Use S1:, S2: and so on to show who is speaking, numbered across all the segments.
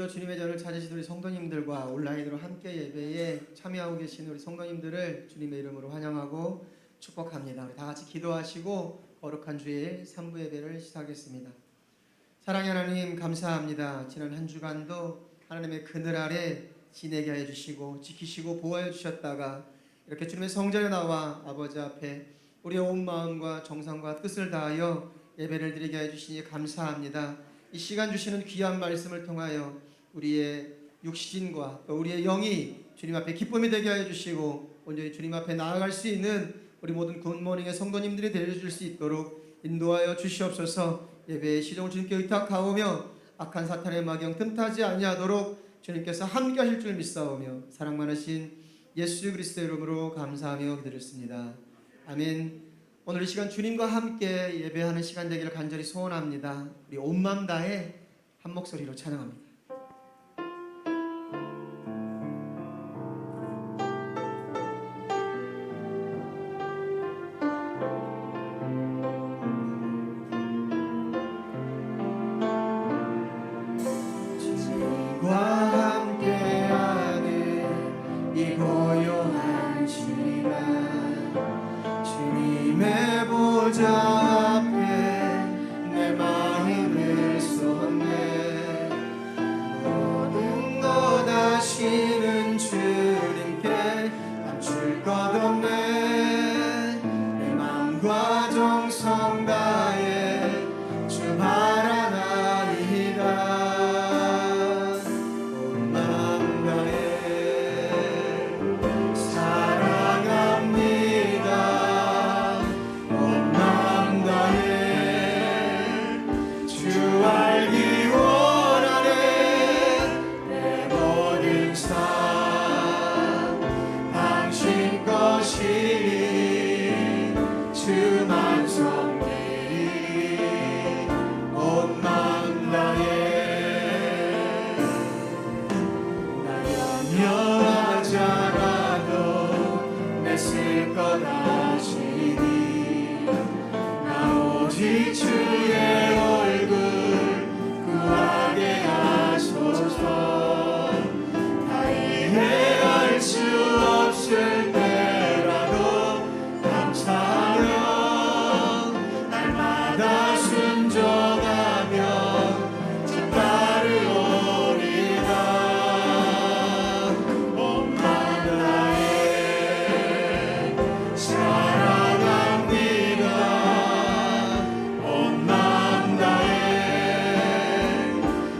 S1: 오늘도 주님의 전을 찾으신 우리 성도님들과 온라인으로 함께 예배에 참여하고 계신 우리 성도님들을 주님의 이름으로 환영하고 축복합니다. 우리 다 같이 기도하시고 거룩한 주일 3부 예배를 시작하겠습니다. 사랑의 하나님 감사합니다. 지난 한 주간도 하나님의 그늘 아래 지내게 해주시고 지키시고 보호해 주셨다가 이렇게 주님의 성전에 나와 아버지 앞에 우리의 온 마음과 정성과 뜻을 다하여 예배를 드리게 해주시니 감사합니다. 이 시간 주시는 귀한 말씀을 통하여 우리의 육신과 또 우리의 영이 주님 앞에 기쁨이 되게 해주시고 온전히 주님 앞에 나아갈 수 있는 우리 모든 굿모닝의 성도님들이 되어줄 수 있도록 인도하여 주시옵소서. 예배의 시종을 주님께 의탁하오며 악한 사탄의 마경 틈타지 아니하도록 주님께서 함께 하실 줄 믿사오며 사랑 많으신 예수 그리스도의 이름으로 감사하며 기도드렸습니다. 아멘. 오늘 이 시간 주님과 함께 예배하는 시간 되기를 간절히 소원합니다. 우리 온 마음 다해 한 목소리로 찬양합니다. 주님과 함께하는 이 고요한 시간 주님의 보좌 앞에 내 마음을 쏟네. 모든 것 아시는 주님께 감출 것 없네. 내 마음과 정성 다해 주 바라나이다. 온 마음 다해 사랑합니다. 온 마음 다해 주 알기 원하네. 내 모든 삶 당신 것이니 주만 섬기리. 온 마음 다해 나 연명하자라도 내 쓸 것 아시니 나 오직 주의 얼굴 구하게 하소서. 다 이해할 수 없을 때라도 감사하며 날마다 순종하며 주 따르오리다. 온 마음 다해 사랑합니다. 온 마음 다해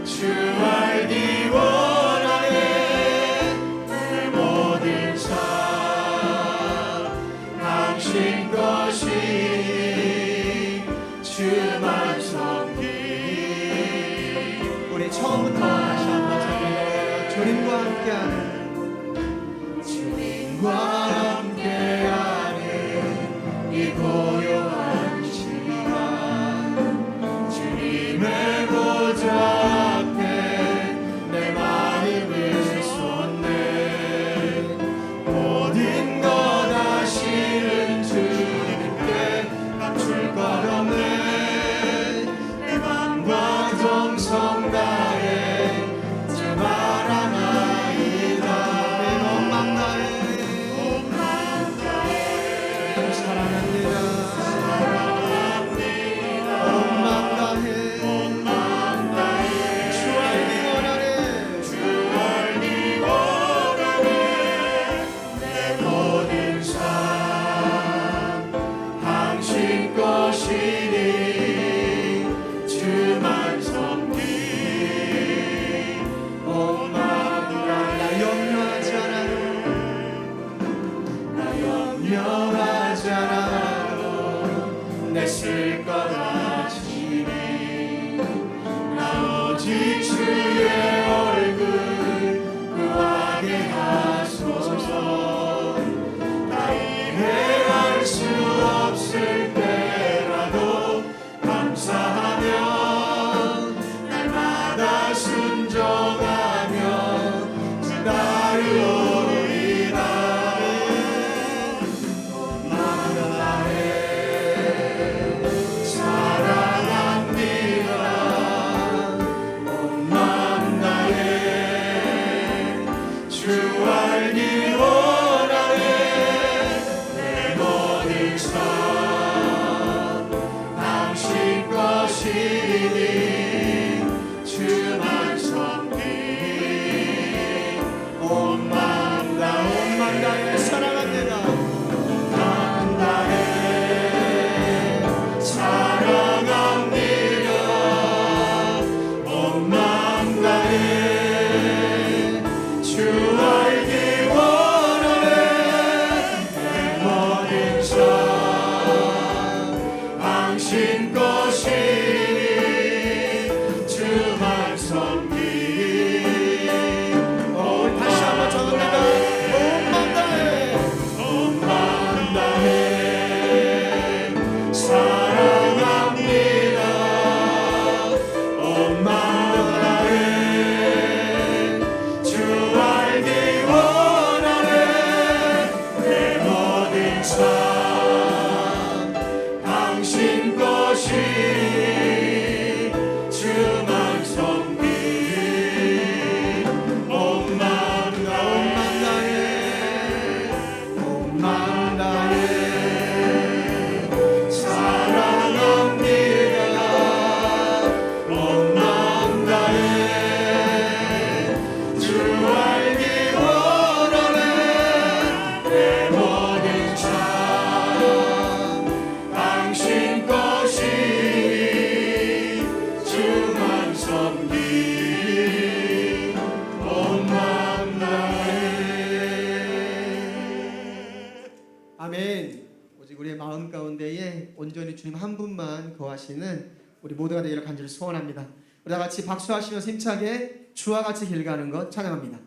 S1: 주 알기 원하네. 내 모든 삶 당신 것이 주만 섬기리. 우리 처음부터 다시 한번 찬양해요. 주님과 함께하는 이 고요한 시간 주님의 보좌 앞에 내 마음을 쏟네. 모든 것 아시는 주님께 감출 것 없네. 내 맘과 정성 다해 주 바라나이다. 온 맘 다해 주님 사랑합니다. 온 맘 다해 주 알기 원하네. 내 모든 삶 당신 것이니 주만 섬기리. 온 마음 다해 나 염려하지 않아요. 나 염려하지 않아도 내 쓸 것 아시니 나 오직 주의 얼굴 구하게 하소서. 다 이해할 수 없을 때라도 감사하며 날마다 순종하며 주 따르오리다. 온 마음 다해 사랑합니다. 온
S2: 주만 섬기리 온 마음 다해 사랑합니다. 온 마음 다해 사랑합니다. 온 마음 다해 주 알기 원하네. 내 모든 삶 당신 것이니 주만 섬기리. 다시 한번 전합니다. 온 마음 다해 온 마음 다해 사랑합니다. 온 마음 다해 주 알기 원하네. 내 모든 삶 당신 것이니 주만 섬기리. 온 마음 다해 온 마음 다해 사랑합니다. 온 마음 다해 주 알기 원하네. 내 모든 삶 당신 것이니 주만 섬기리. 온 마음 다해.
S1: 아멘. 오직 우리의 마음 가운데에 온전히 주님 한 분만 거하시는 우리 모두가 되기를 간절히 소원합니다. 우리 다 같이 박수하시면서 힘차게 주와 같이 길 가는 것 찬양합니다.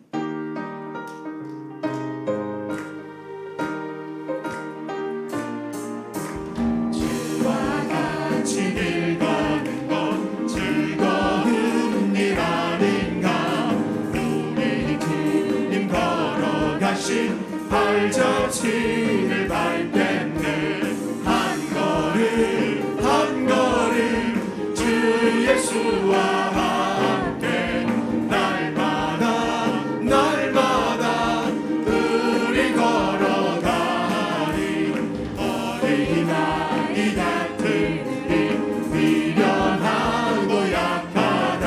S2: 주와 같이 길 가는 것 즐거운 일 아닌가. 우리 주님 걸어가신 발자취를 밟겠네. 한 걸음 한 걸음 주 예수와 함께 날마다 날마다 우리 걸어가리. 어린아이 같은 우리 미련하고 약하다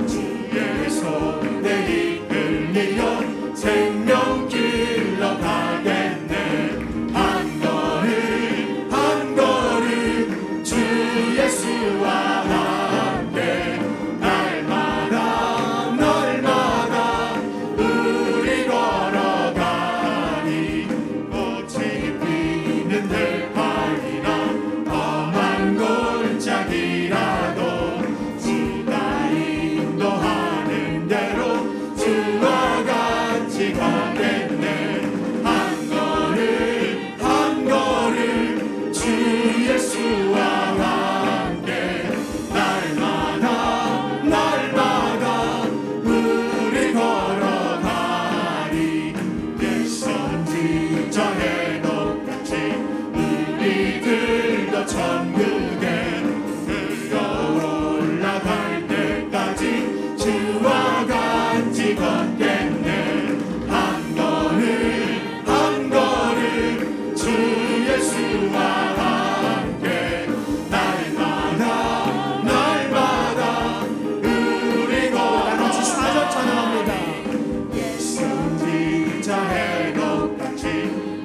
S2: 주의 손에 이끌리어 생명길로 가겠네. 한 걸음 한 걸음 주 예수와 함께 날마다 날마다 우리 걸어가리. 꽃이 피는 들판이나 험한 골짜기라도 주가 인도하는 대로 주와 같이 가겠네. 한 걸음 한 걸음 주 예수와 함께 날마다 날마다 우리 걸어가리. 내 선지자 해독같이 우리들도 천국에 들어 올라갈 때까지 주와 같이 걷겠네. 한 걸음 한 걸음 주 예수와 함께 날마다 날마다 우리
S1: 같이 사절 찬양합니다.
S2: 선지자 해독같이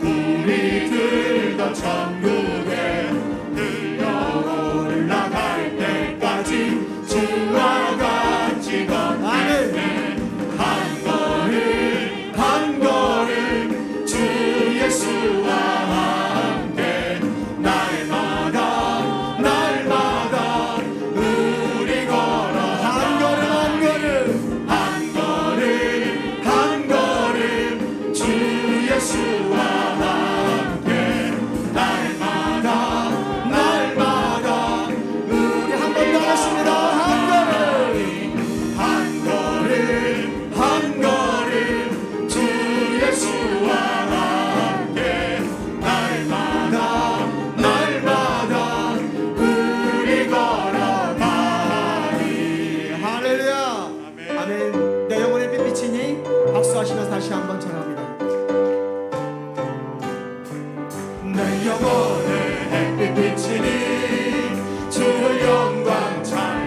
S2: 우리들도 천국에 들려 올라갈 때까지 주와 같이 걷겠네. 한 걸음 한 걸음 주 예수와 함께 날마다 날마다 우리 걸어. 한 걸음 한 걸음 한 걸음 한 걸음 주 예수와 함께 날마다 날마다 우리 한 번 더 하겠습니다. 한 걸음 한 걸음 한 걸음 주 예수와 함께 날마다 날마다 우리 걸어가리.
S1: 할렐루야. 아멘. 내 영혼의 빛이니 박수하시면서 다시 한번 찬양합니다.
S2: 내 영혼의 햇빛 비치니 주 영광 찬양.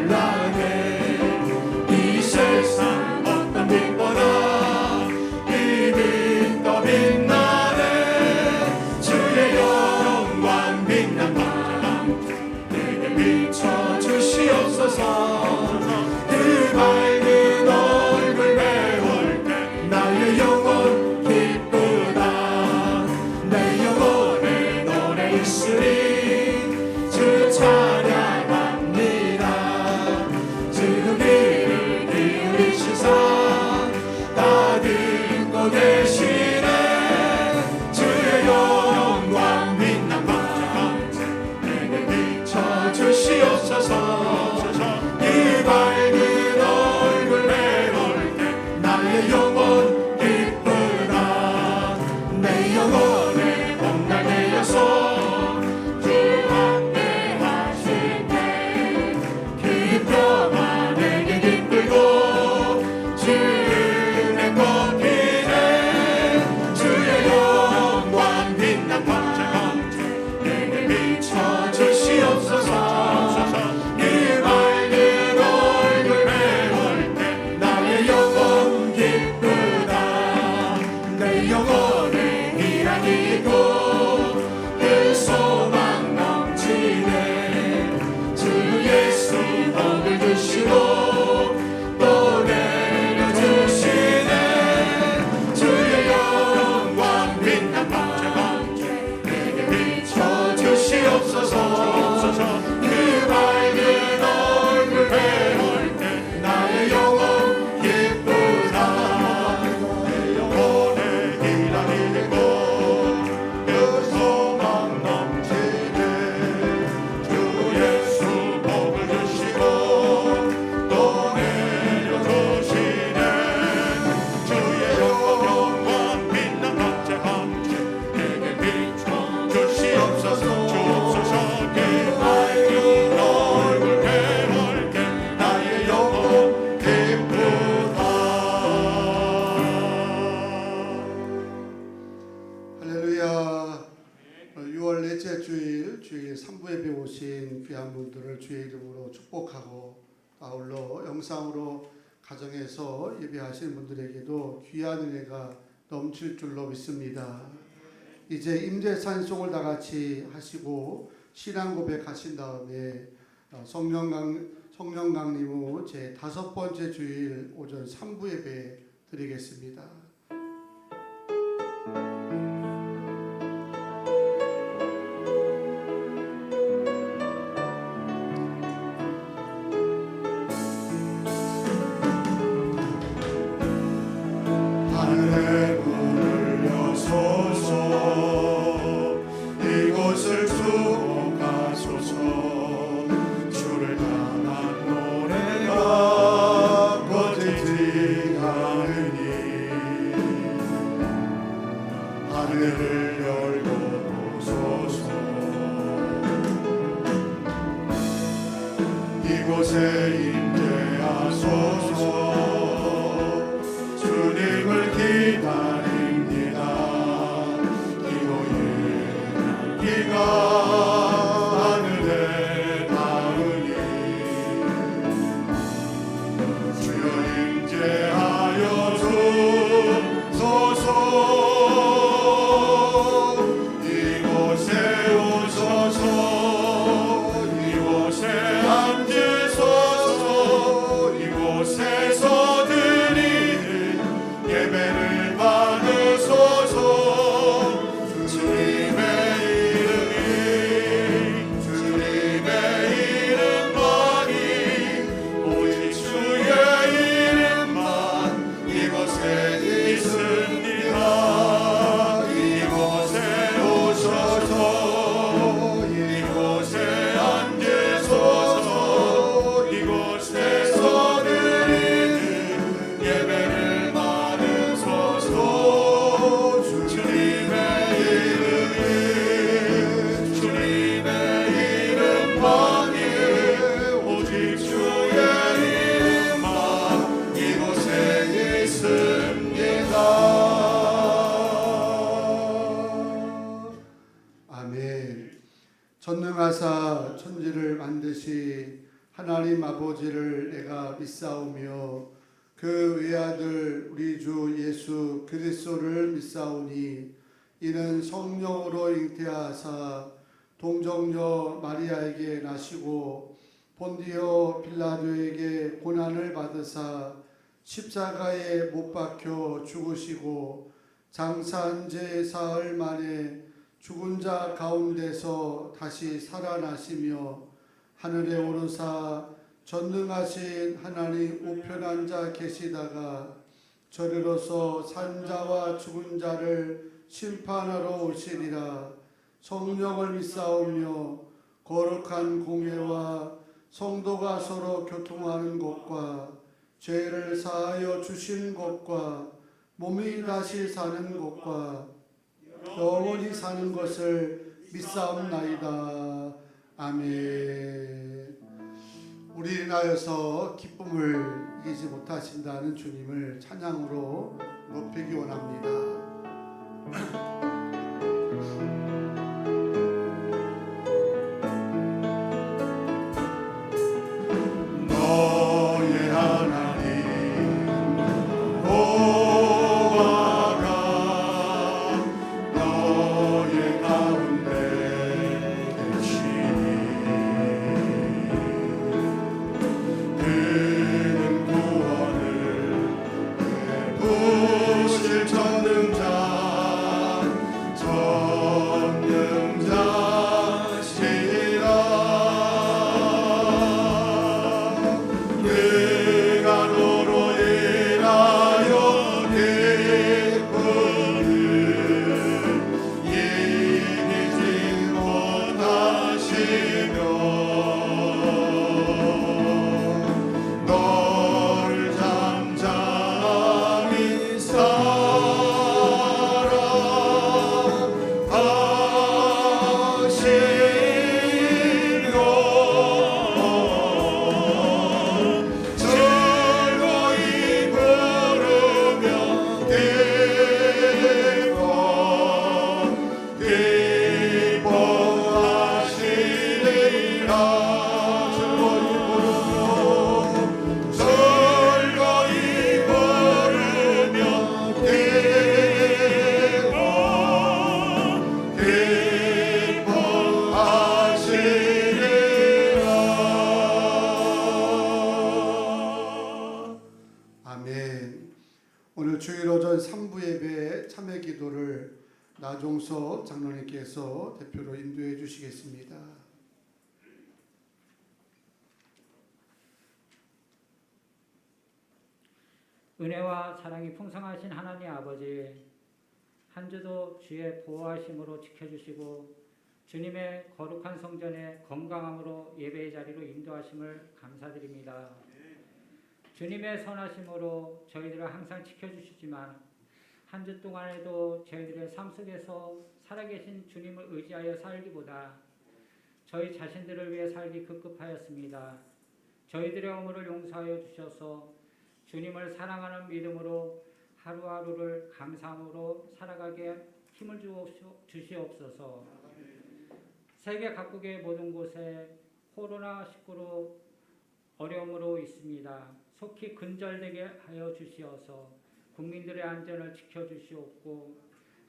S2: 분들을 주의 이름으로 축복하고 아울러 영상으로 가정에서 예배하시는 분들에게도 귀한 은혜가 넘칠 줄로 믿습니다. 이제 임재찬송을 다 같이 하시고 신앙 고백하신 다음에 성령 강림 후 제 5번째 주일 오전 3부 예배 드리겠습니다.
S3: 하늘의 문을 여소서 이곳을 주목하소서 주를 향한 노래가 꺼지지 않으니 하늘을 열고 보소서 이곳에 임재하소서 주님을 기다립니다. 기도의 향기가 하늘에 닿으니 주여 임재하여 주소서 이곳에 오소서 이곳에 앉으소서 이곳에서 예배를 받으소서 주님의 이름만이 오직 주의 이름만 이곳에 있습니다. 이곳에 오소서 이곳에 앉으소서 이곳에서 드리는 예배를
S2: 전능하사 천지를 만드시 하나님 아버지를 내가 믿사오며 그 외아들 우리 주 예수 그리스도를 믿사오니 이는 성령으로 잉태하사 동정녀 마리아에게 나시고 본디오 빌라도에게 고난을 받으사 십자가에 못 박혀 죽으시고 장사한 지 사흘 만에 죽은 자 가운데서 다시 살아나시며 하늘에 오르사 전능하신 하나님 우편한 자 계시다가 저리로서 산자와 죽은 자를 심판하러 오시리라. 성령을 믿사오며 거룩한 공회와 성도가 서로 교통하는 것과 죄를 사하여 주신 것과 몸이 다시 사는 것과 영원히 사는 것을 믿사옵나이다. 아멘. 우리 인하여서 기쁨을 이기지 못하신다는 주님을 찬양으로 높이기 원합니다.
S3: 너의 하나님 너의 가운데 계시니 그는 구원을 베푸실 전능자
S2: 주일 오전 3부 예배 참회 기도를 나종석 장로님께서 대표로 인도해 주시겠습니다.
S4: 은혜와 사랑이 풍성하신 하나님 아버지, 한 주도 주의 보호하심으로 지켜주시고 주님의 거룩한 성전에 건강함으로 예배의 자리로 인도하심을 감사드립니다. 주님의 선하심으로 저희들을 항상 지켜주시지만 한 주 동안에도 저희들의 삶 속에서 살아계신 주님을 의지하여 살기보다 저희 자신들을 위해 살기 급급하였습니다. 저희들의 허물을 용서하여 주셔서 주님을 사랑하는 믿음으로 하루하루를 감사함으로 살아가게 힘을 주시옵소서. 세계 각국의 모든 곳에 코로나19로 어려움으로 있습니다. 속히 근절되게 하여 주시어서 국민들의 안전을 지켜주시옵고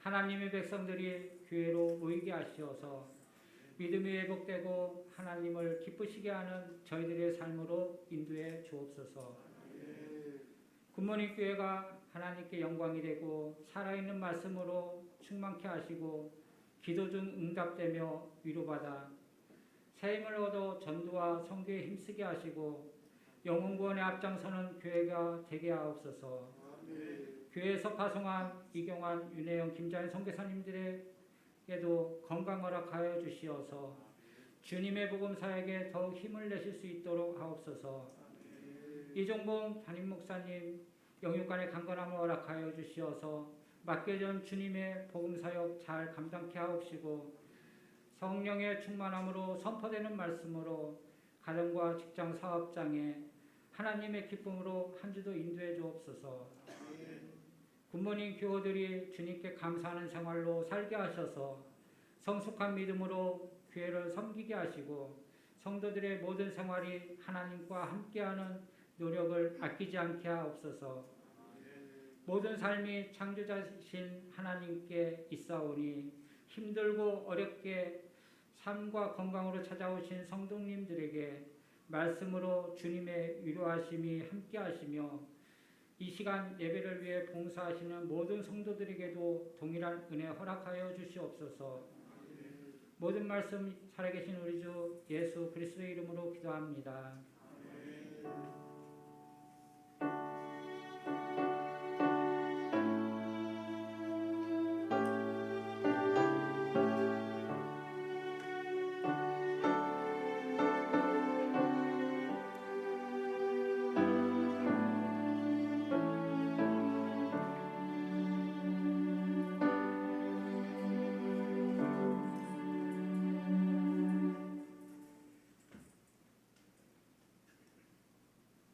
S4: 하나님의 백성들이 교회로 모이게 하시어서 믿음이 회복되고 하나님을 기쁘시게 하는 저희들의 삶으로 인도해 주옵소서. 굿모닝 교회가 하나님께 영광이 되고 살아있는 말씀으로 충만케 하시고 기도 중 응답되며 위로받아 새 힘을 얻어 전도와 선교에 힘쓰게 하시고 영혼 구원에 앞장서는 교회가 되게 하옵소서. 교회에서 파송한 이경환, 윤혜영, 김자연 선교사님들에게도 건강 허락하여 주시어서 주님의 복음 사역에 더욱 힘을 내실 수 있도록 하옵소서. 이종봉 담임 목사님 영육간의 강건함을 허락하여 주시어서 맡겨진 주님의 복음 사역 잘 감당케 하옵시고 성령의 충만함으로 선포되는 말씀으로 가정과 직장 사업장에 하나님의 기쁨으로 한 주도 인도해 주옵소서. 굿모닝 교우들이 주님께 감사하는 생활로 살게 하셔서 성숙한 믿음으로 교회를 섬기게 하시고 성도들의 모든 생활이 하나님과 함께하는 노력을 아끼지 않게 하옵소서. 모든 삶이 창조자신 하나님께 있사오니 힘들고 어렵게 삶과 건강으로 찾아오신 성도님들에게 말씀으로 주님의 위로하심이 함께하시며 이 시간 예배를 위해 봉사하시는 모든 성도들에게도 동일한 은혜 허락하여 주시옵소서. 모든 말씀 살아계신 우리 주 예수 그리스도의 이름으로 기도합니다.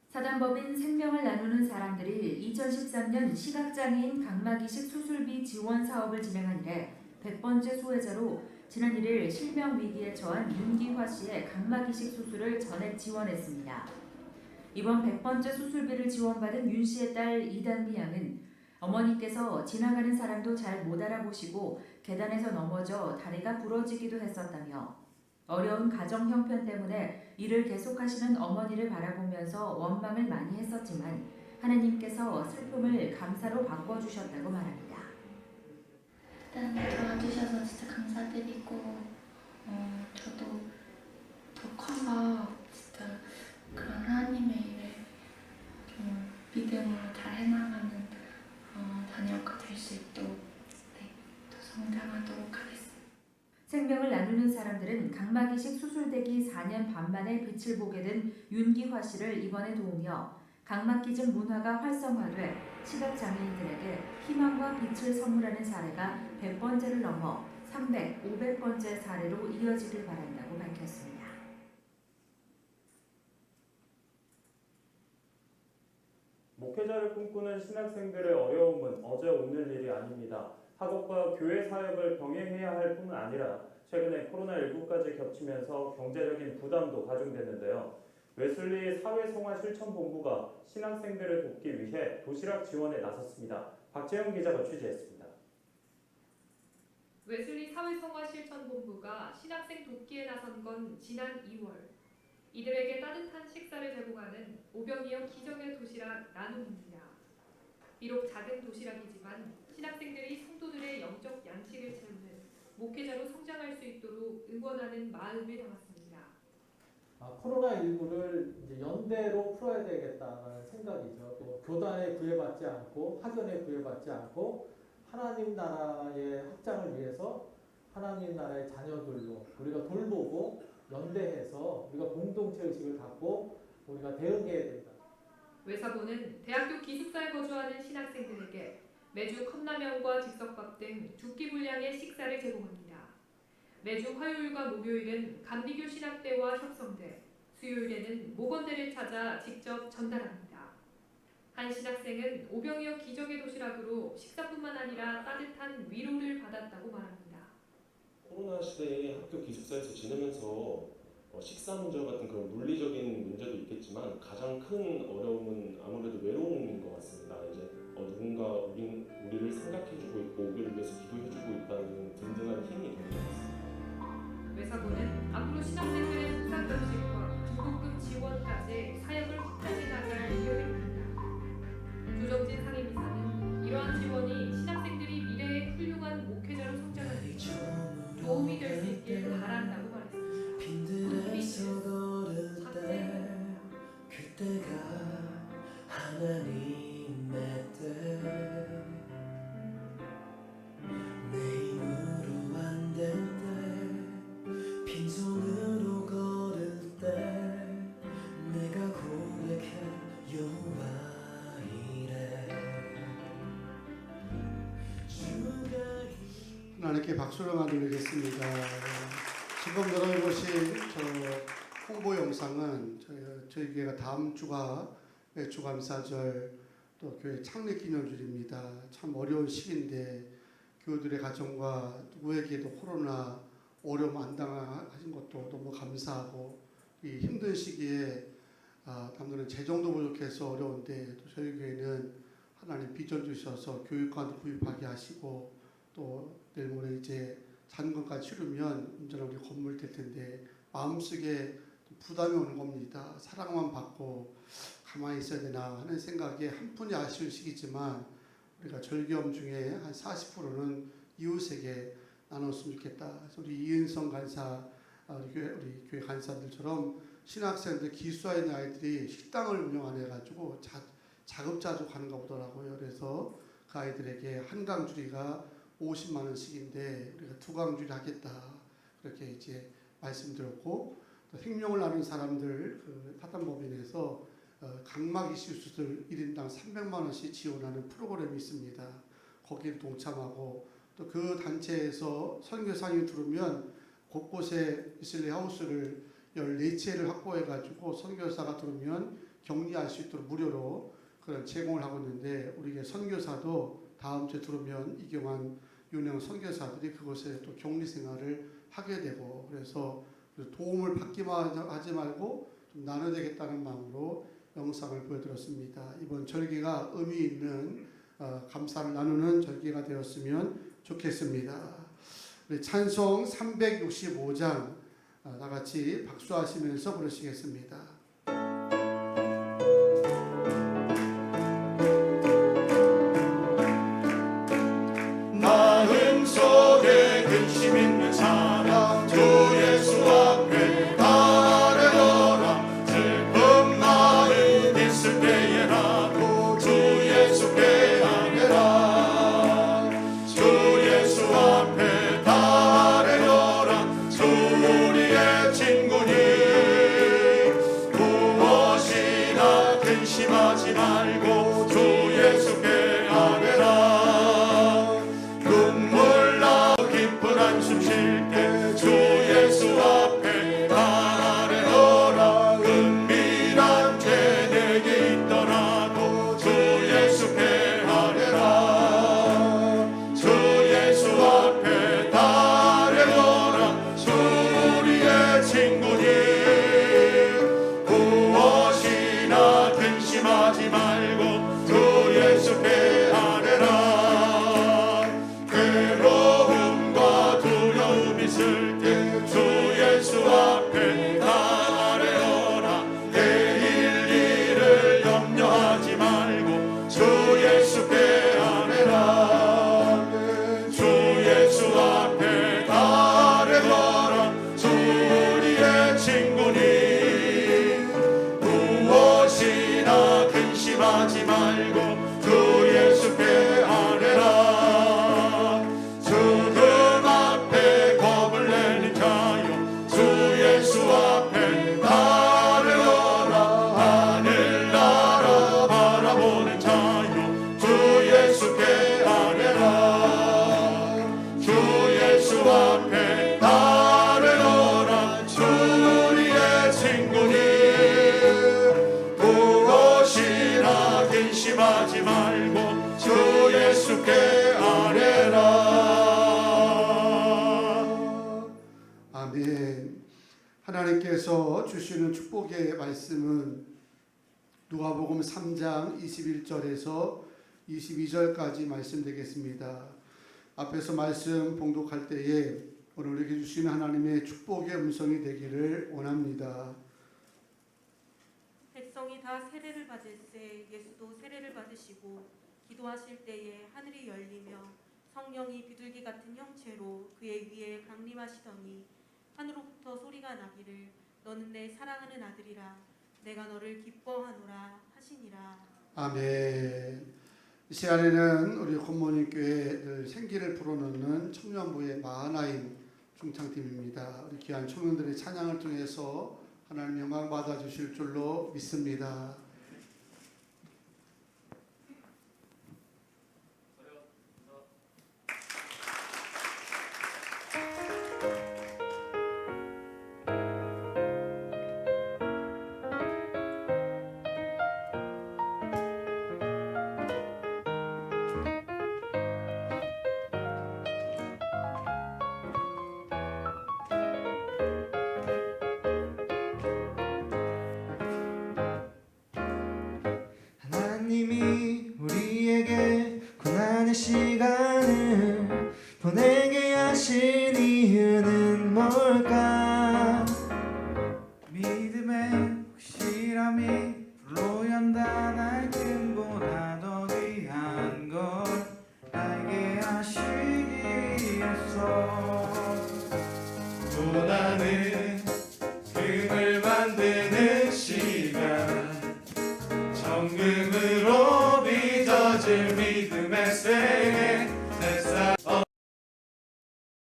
S5: 사단법인 생명을 나누는 사람들이 2013년 시각장애인 각막이식 수술비 지원 사업을 진행한 이래 100번째 수혜자로 지난 1일 실명 위기에 처한 윤기화 씨의 각막이식 수술을 전액 지원했습니다. 이번 100번째 수술비를 지원받은 윤 씨의 딸 이단미 양은 어머니께서 지나가는 사람도 잘 못 알아보시고 계단에서 넘어져 다리가 부러지기도 했었다며 어려운 가정 형편 때문에 일을 계속하시는 어머니를 바라보면서 원망을 많이 했었지만 하나님께서 슬픔을 감사로 바꿔주셨다고 말합니다.
S6: 일단 도와주셔서 진짜 감사드리고 저도 더 커서 진짜 그런 하나님의 일을 좀 믿음으로 잘 해나가는 자녀가 될 수 있도록 더 성장하도록 하겠습니다.
S5: 생명을 나누는 사람들은 각막이식 수술되기 4년 반 만에 빛을 보게 된 윤기화 씨를 이번에 도우며 각막기증 문화가 활성화돼 시각장애인들에게 희망과 빛을 선물하는 사례가 100번째를 넘어 300, 500번째 사례로 이어지길 바란다고 밝혔습니다.
S7: 목회자를 꿈꾸는 신학생들의 어려움은 어제 오늘 일이 아닙니다. 학업과 교회 사역을 병행해야 할 뿐만 아니라 최근에 코로나19까지 겹치면서 경제적인 부담도 가중됐는데요. 웨슬리 사회성화실천본부가 신학생들을 돕기 위해 도시락 지원에 나섰습니다. 박재영 기자가 취재했습니다.
S8: 웨슬리 사회성화실천본부가 신학생 돕기에 나선 건 지난 2월. 이들에게 따뜻한 식사를 제공하는 오병이어 기적의 도시락 나눔입니다. 비록 작은 도시락이지만 신학생들이 성도들의 영적 양식을 채우는 목회자로 성장할 수 있도록 응원하는 마음을 담았습니다.
S9: 코로나19를 이제 연대로 풀어야 되겠다는 생각이죠. 또 교단에 구애받지 않고 학연에 구애받지 않고 하나님 나라의 확장을 위해서 하나님 나라의 자녀들로 우리가 돌보고 연대해서 우리가 공동체 의식을 갖고 우리가 대응해야 된다.
S8: 외사고는 대학교 기숙사에 거주하는 신학생들에게 매주 컵라면과 즉석밥 등 2끼 분량의 식사를 제공합니다. 매주 화요일과 목요일은 감리교 신학대와 협성대, 수요일에는 목원대를 찾아 직접 전달합니다. 한 신학생은 오병이어 기적의 도시락으로 식사뿐만 아니라 따뜻한 위로를 받았다고 말합니다.
S10: 코로나 시대에 학교 기숙사에서 지내면서 식사 문제 같은 그런 물리적인 문제도 있겠지만 가장 큰 어려움은 아무래도 외로움인 것 같습니다. 이제 누군가 우리를 생각해주고 있고 우리를 위해서 기도해주고 있다는 든든한 힘이 되는 것 같습니다.
S8: 외사고는 앞으로 신학생들의 묵상 급식과 부고금 지원까지 사역을 확장해 나갈 계획입니다. 조정진 상임이사는 이러한 지원이 신학생들이 미래의 훌륭한 목회자로 성장하는 데 도움이 될 수 있길 바란다고 말했습니다.
S11: 그때가 하나님의 때 내 힘으로 안 될 때 빈손으로 걸을 때 내가 고백해 여호와 이래
S2: 하나님께 박수를 만들겠습니다. 지금 여러분이 보신 저 홍보 영상은 저희 교회가 다음 주가 주감사절 또 교회 창립 기념주일입니다. 참 어려운 시기인데 교우들의 가정과 누구에게도 코로나 어려움 안 당하신 것도 너무 감사하고 이 힘든 시기에 남들은 재정도 부족해서 어려운데 또 저희 교회는 하나님 비전 주셔서 교육관도 구입하게 하시고 또 내일 모레 이제 잔금까지 치르면 온전한 우리 건물 될 텐데 마음속에 부담이 오는 겁니다. 사랑만 받고 가만히 있어야 되나 하는 생각에 한푼이 아쉬운 시기지만 우리가 절기염 중에 한 40%는 이웃에게 나눴으면 좋겠다. 그래서 우리 이은성 간사, 우리 교회 간사들처럼 신학생들 기숙사에 있는 아이들이 식당을 운영하네 가지고 자급자족 하는가 보더라고요. 그래서 그 아이들에게 한강주리가 50만 원씩인데 우리가 2강주리 하겠다. 그렇게 이제 말씀드렸고 또 생명을 나눈 사람들 그 파탄법인에서 각막 이슈 수술 1인당 300만 원씩 지원하는 프로그램이 있습니다. 거기에 동참하고 또 그 단체에서 선교사님이 들어오면 곳곳에 이슬리 하우스를 14채를 확보해 가지고 선교사가 들어오면 격리할 수 있도록 무료로 그런 제공을 하고 있는데 우리 선교사도 다음 주에 들어오면 이경환 유명 선교사들이 그곳에 또 격리 생활을 하게 되고 그래서 도움을 받기만 하지 말고 좀 나눠야 되겠다는 마음으로 영상을 보여드렸습니다. 이번 절기가 의미 있는 감사를 나누는 절기가 되었으면 좋겠습니다. 우리 찬송 365장 다 같이 박수하시면서 부르시겠습니다.
S3: 마음속에 근심 있는 사람 주 예수 앞에 아뢰어라. 슬픈 마음 있을 때에라도 주 예수께 아뢰라. 주 예수 앞에 아뢰어라. 주 우리의 친구니 무엇이나 근심하지 말고 주 예수께 아뢰라. 한숨 쉴 때 주 예수 앞에 아뢰어라. 은밀한 죄 내게 있더라도 주 예수께 아뢰라. 주 예수 앞에 아뢰어라. 주 우리의 친구니 무엇이나 근심하지 말고 말고 주 예수께 아뢰라. 죽음 앞에 겁을 내는 자여 주 예수 앞에 달려라. 하늘나라 바라보는 자여 주 예수께 아뢰라. 주 예수 앞에 달려라. 주 우리의 친구니 무엇이나 근심하지 말고 주 예수께 아뢰라.
S2: 아멘. 하나님께서 주시는 축복의 말씀은 누가복음 3장 21절에서 22절까지 말씀되겠습니다. 앞에서 말씀 봉독할 때에 오늘 우리에게 주시는 하나님의 축복의 음성이 되기를 원합니다.
S12: 백성이 다 세례를 받을새 예수도 세례를 받으시고 기도하실 때에 하늘이 열리며 성령이 비둘기 같은 형체로 그의 위에 강림하시더니 하늘로부터 소리가 나기를 너는 내 사랑하는 아들이라 내가 너를 기뻐하노라 하시니라.
S2: 아멘. 이 시간에는 우리 굿모닝 교회 늘 생기를 불어넣는 청년부의 마하나임 중창팀입니다. 우리 귀한 청년들의 찬양을 통해서 하나님 영광 받아 주실 줄로 믿습니다.
S11: 하나님이 우리에게 고난의 시간을 보내게 하신 이유는 뭘까? 믿음의 확실함이 불로 연단할 틈보다 더 귀한 걸 알게 하시기 위해서 고난은 금을 만드는 시간 정금으로 빚어질 믿음의 세계 세상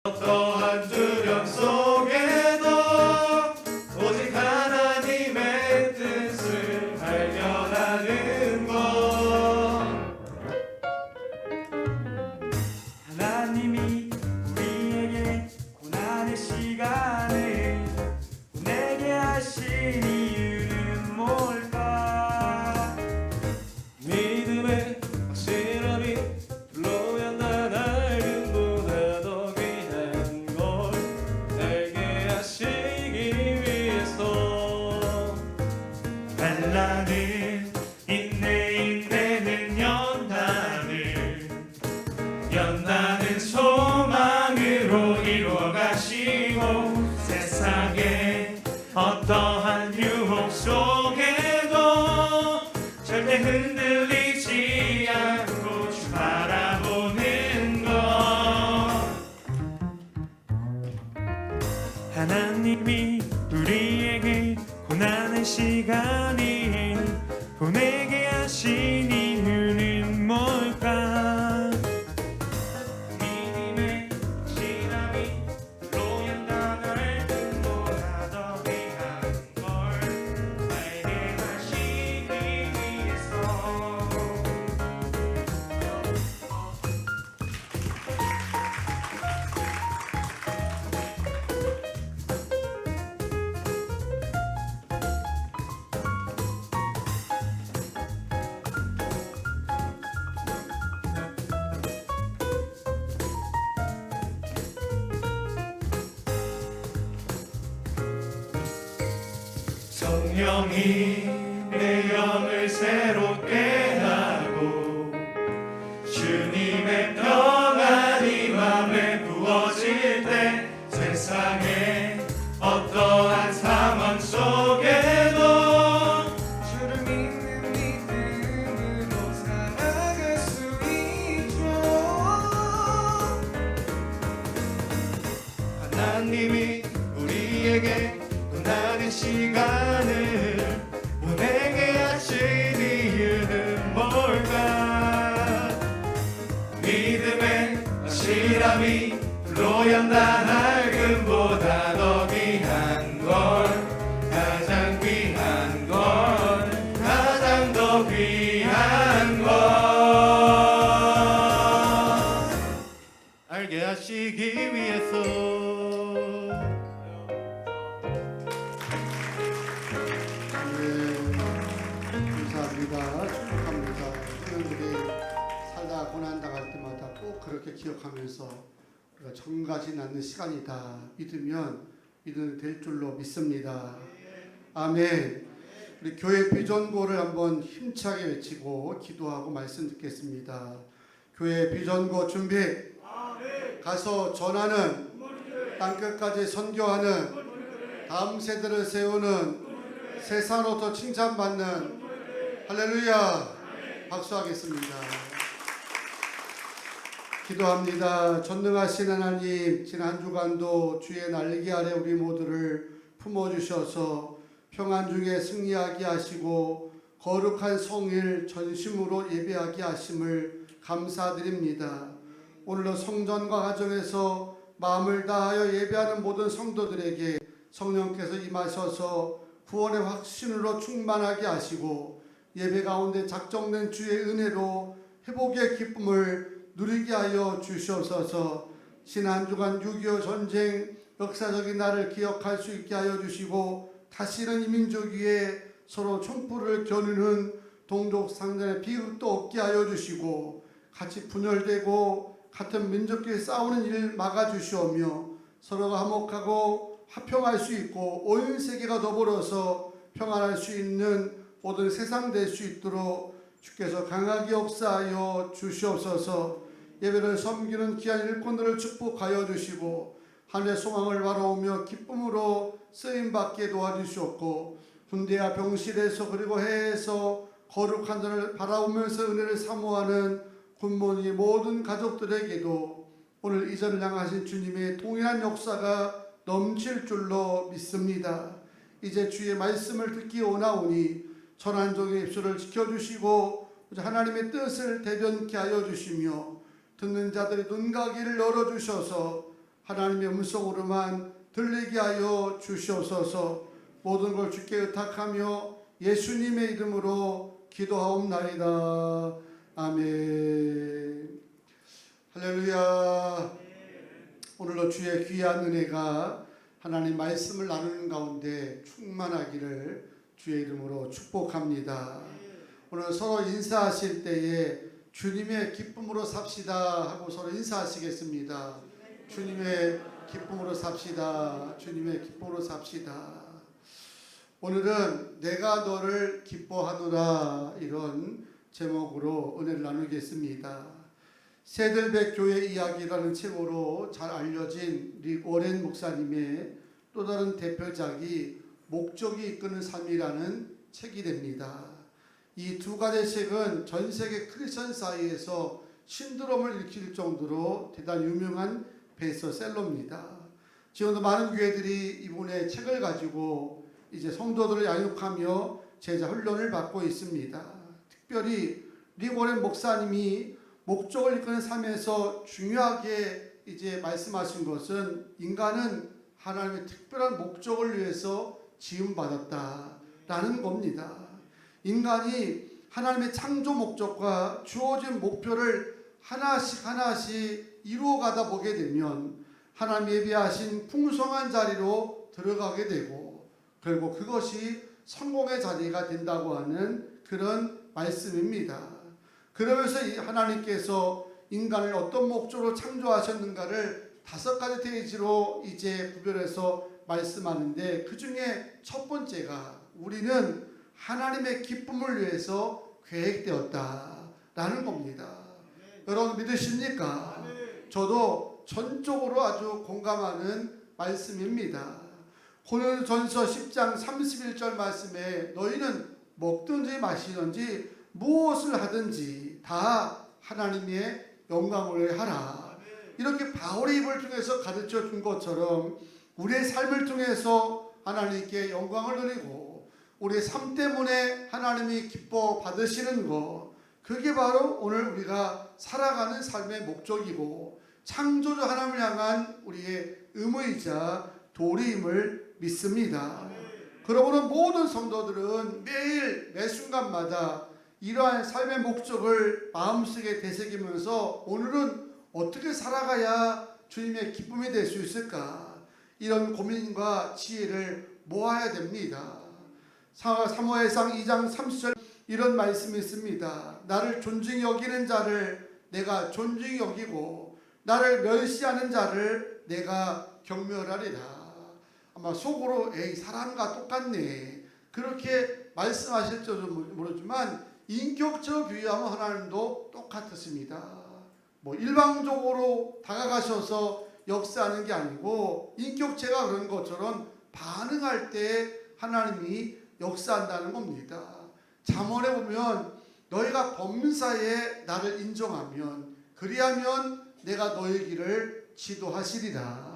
S11: 어떠한 두려움 속에도 오직 하나님의 뜻을 발견하는 것 하나님이 우리에게 고난의 시간을 보내게 하신 이유는 뭘까? 믿음의 확실함이 불로 연단할 금보다 더 귀한 걸 알게 하시기 위해서 환난은 인내는 연단을 연단은 소망으로 이루어 가시고 세상에 어떠한 유혹 속에도 절대 흔들리지 않고 주 바라보는 것 하나님이 우리에게 고난의 시간을 보내게 하신 이유는 뭘까? 믿음의 신함이 불로 연단할 틈보다 더 귀한 걸 알게 하시기 위해서 성령이 내 영을 새롭게 하고 주님의 평안이 맘에 부어질 때 세상에 어떠한 상황 속에도 주를 믿는 믿음으로 살아갈 수 있죠. 하나님이 우리에게 고난의 시간을 보내게 하신 이유는 뭘까? 모양 다 금보다 더 귀한 걸 가장 귀한 걸 가장 더 귀한 걸 알게 하시기 위해서
S2: 감사합니다. 축복합니다. 여러분들이 살다 고난당할 때마다 꼭 그렇게 기억하면서 우리가 정가지 않는 시간이다 믿으면 될 줄로 믿습니다. 아멘. 우리 교회 비전고를 한번 힘차게 외치고 기도하고 말씀 듣겠습니다. 교회 비전고 준비. 가서 전하는, 땅끝까지 선교하는, 다음 세대를 세우는, 세상으로부터 칭찬받는, 할렐루야. 박수하겠습니다. 기도합니다. 전능하신 하나님, 지난 한 주간도 주의 날개 아래 우리 모두를 품어주셔서 평안 중에 승리하게 하시고 거룩한 성일 전심으로 예배하게 하심을 감사드립니다. 오늘도 성전과 가정에서 마음을 다하여 예배하는 모든 성도들에게 성령께서 임하셔서 구원의 확신으로 충만하게 하시고 예배 가운데 작정된 주의 은혜로 회복의 기쁨을 누리게 하여 주시옵소서. 지난 한 주간 6.25 전쟁 역사적인 날을 기억할 수 있게 하여 주시고 다시는 이 민족 위에 서로 촛불을 겨누는 동족 상전의 비극도 없게 하여 주시고 같이 분열되고 같은 민족끼리 싸우는 일 막아주시오며 서로가 화목하고 화평할 수 있고 온 세계가 더불어서 평안할 수 있는 모든 세상 될 수 있도록 주께서 강하게 역사하여 주시옵소서. 예배를 섬기는 귀한 일꾼들을 축복하여 주시고 하늘의 소망을 바라오며 기쁨으로 쓰임받게 도와주시옵고 군대와 병실에서 그리고 해에서 거룩한 자를 바라오면서 은혜를 사모하는 군모의 모든 가족들에게도 오늘 이전을 향하신 주님의 동일한 역사가 넘칠 줄로 믿습니다. 이제 주의 말씀을 듣기 원하오니 전한종의 입술을 지켜주시고 하나님의 뜻을 대변케 하여 주시며 듣는 자들의 눈가기를 열어주셔서 하나님의 음성으로만 들리게 하여 주시옵소서. 모든 걸 주께 의탁하며 예수님의 이름으로 기도하옵나이다. 아멘. 할렐루야. 오늘도 주의 귀한 은혜가 하나님 말씀을 나누는 가운데 충만하기를 주의 이름으로 축복합니다. 오늘 서로 인사하실 때에 주님의 기쁨으로 삽시다 하고 서로 인사하시겠습니다. 주님의 기쁨으로 삽시다. 주님의 기쁨으로 삽시다. 오늘은 내가 너를 기뻐하노라 이런 제목으로 은혜를 나누겠습니다. 새들백 교회 이야기라는 책으로 잘 알려진 릭 워렌 목사님의 또 다른 대표작이 목적이 이끄는 삶이라는 책이 됩니다. 이 두 가지 책은 전 세계 크리스천 사이에서 신드롬을 일으킬 정도로 대단히 유명한 베스트셀러입니다. 지금도 많은 교회들이 이분의 책을 가지고 이제 성도들을 양육하며 제자 훈련을 받고 있습니다. 특별히 릭 워렌 목사님이 목적을 이끄는 삶에서 중요하게 이제 말씀하신 것은 인간은 하나님의 특별한 목적을 위해서 지음받았다라는 겁니다. 인간이 하나님의 창조 목적과 주어진 목표를 하나씩 이루어가다 보게 되면 하나님 예비하신 풍성한 자리로 들어가게 되고 결국 그것이 성공의 자리가 된다고 하는 그런 말씀입니다. 그러면서 하나님께서 인간을 어떤 목적으로 창조하셨는가를 5가지 페이지로 이제 구별해서 말씀하는데 그 중에 첫 번째가 우리는 하나님의 기쁨을 위해서 계획되었다라는 겁니다. 여러분 믿으십니까? 저도 전적으로 아주 공감하는 말씀입니다. 고린도전서 10장 31절 말씀에 너희는 먹든지 마시든지 무엇을 하든지 다 하나님의 영광을 위해 하라. 이렇게 바울의 입을 통해서 가르쳐 준 것처럼 우리의 삶을 통해서 하나님께 영광을 드리고 우리의 삶 때문에 하나님이 기뻐 받으시는 것, 그게 바로 오늘 우리가 살아가는 삶의 목적이고 창조주 하나님을 향한 우리의 의무이자 도리임을 믿습니다. 그러므로 모든 성도들은 매일 매 순간마다 이러한 삶의 목적을 마음속에 되새기면서 오늘은 어떻게 살아가야 주님의 기쁨이 될 수 있을까? 이런 고민과 지혜를 모아야 됩니다. 사무엘상 2장 30절 이런 말씀이 있습니다. 나를 존중히 여기는 자를 내가 존중히 여기고 나를 멸시하는 자를 내가 경멸하리라. 아마 속으로 에이 사람과 똑같네 그렇게 말씀하실지도 모르지만 인격적으로 비유하면 하나님도 똑같았습니다. 뭐 일방적으로 다가가셔서 역사하는 게 아니고 인격체가 그런 것처럼 반응할 때 하나님이 역사한다는 겁니다. 잠언에 보면 너희가 범사에 나를 인정하면 그리하면 내가 너희 길을 지도하시리라.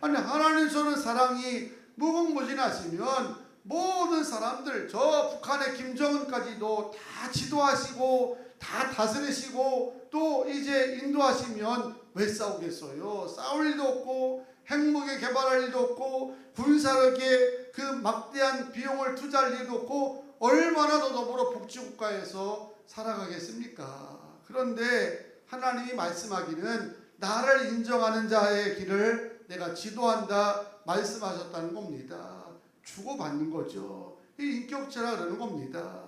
S2: 아니 하나님께서는 사랑이 무궁무진하시면 모든 사람들 저 북한의 김정은까지도 다 지도하시고 다 다스리시고 또 이제 인도하시면 왜 싸우겠어요? 싸울 일도 없고 핵무기 개발할 일도 없고 군사력에 그 막대한 비용을 투자할 일도 없고 얼마나 더 더불어 복지국가에서 살아가겠습니까? 그런데 하나님이 말씀하기는 나를 인정하는 자의 길을 내가 지도한다 말씀하셨다는 겁니다. 주고받는 거죠. 이 인격체라 그러는 겁니다.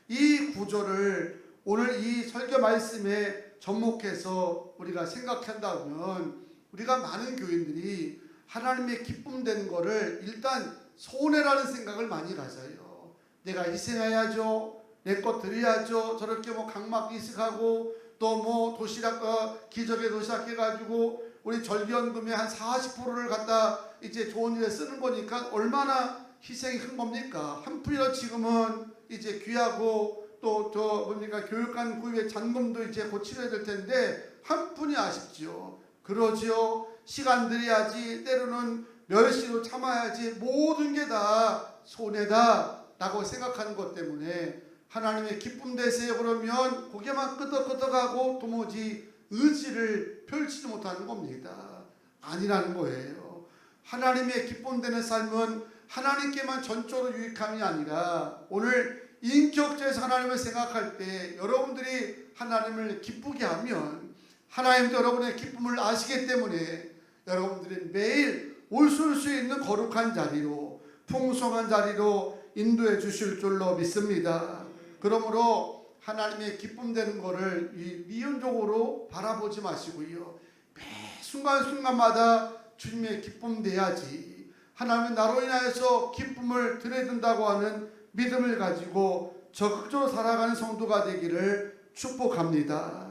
S2: 이 구조를 오늘 이 설교 말씀에 접목해서 우리가 생각한다면 우리가 많은 교인들이 하나님의 기쁨 되는 거를 일단 손해라는 생각을 많이 가져요. 내가 희생해야죠. 내 것 드려야죠. 저렇게 뭐 각막 이식하고 또 뭐 도시락 기적의 도시락 해가지고 우리 절기연금의 한 40%를 갖다 이제 좋은 일에 쓰는 거니까 얼마나 희생이 큰 겁니까? 한풀이로 지금은 이제 귀하고 또 저 뭡니까 교육관 구입의 잔금도 이제 곧 치러야 될 텐데 한 푼이 아쉽지요. 그러지요. 시간 들여야지 때로는 멸시로 참아야지 모든 게 다 손해다 라고 생각하는 것 때문에 하나님의 기쁨 되세요 그러면 고개만 끄덕끄덕하고 도무지 의지를 펼치지 못하는 겁니다. 아니라는 거예요. 하나님의 기쁨 되는 삶은 하나님께만 전적으로 유익함이 아니라 오늘 인격체에서 하나님을 생각할 때 여러분들이 하나님을 기쁘게 하면 하나님도 여러분의 기쁨을 아시기 때문에 여러분들이 매일 올 수 있는 거룩한 자리로 풍성한 자리로 인도해 주실 줄로 믿습니다. 그러므로 하나님의 기쁨 되는 것을 미연적으로 바라보지 마시고요. 매 순간순간마다 주님의 기쁨 돼야지 하나님은 나로 인하여서 기쁨을 드려준다고 하는 믿음을 가지고 적극적으로 살아가는 성도가 되기를 축복합니다.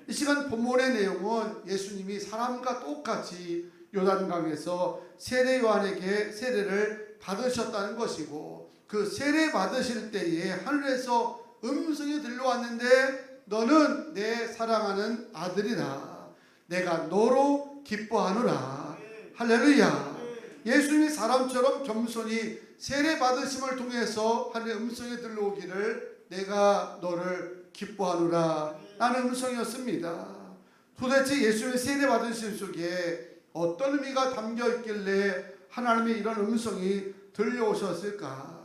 S2: 이 시간 본문의 내용은 예수님이 사람과 똑같이 요단강에서 세례 요한에게 세례를 받으셨다는 것이고 그 세례 받으실 때에 하늘에서 음성이 들려왔는데 너는 내 사랑하는 아들이라 내가 너로 기뻐하노라. 할렐루야. 예수님이 사람처럼 겸손히 세례 받으심을 통해서 하늘의 음성이 들려오기를 내가 너를 기뻐하노라 라는 음성이었습니다. 도대체 예수님의 세례 받으심 속에 어떤 의미가 담겨 있길래 하나님의 이런 음성이 들려오셨을까?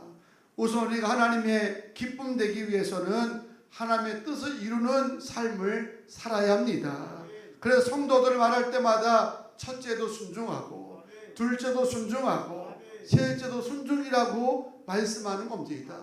S2: 우선 우리가 하나님의 기쁨 되기 위해서는 하나님의 뜻을 이루는 삶을 살아야 합니다. 그래서 성도들을 말할 때마다 첫째도 순종하고 둘째도 순종하고 셋째도 순종이라고 말씀하는 겁니다.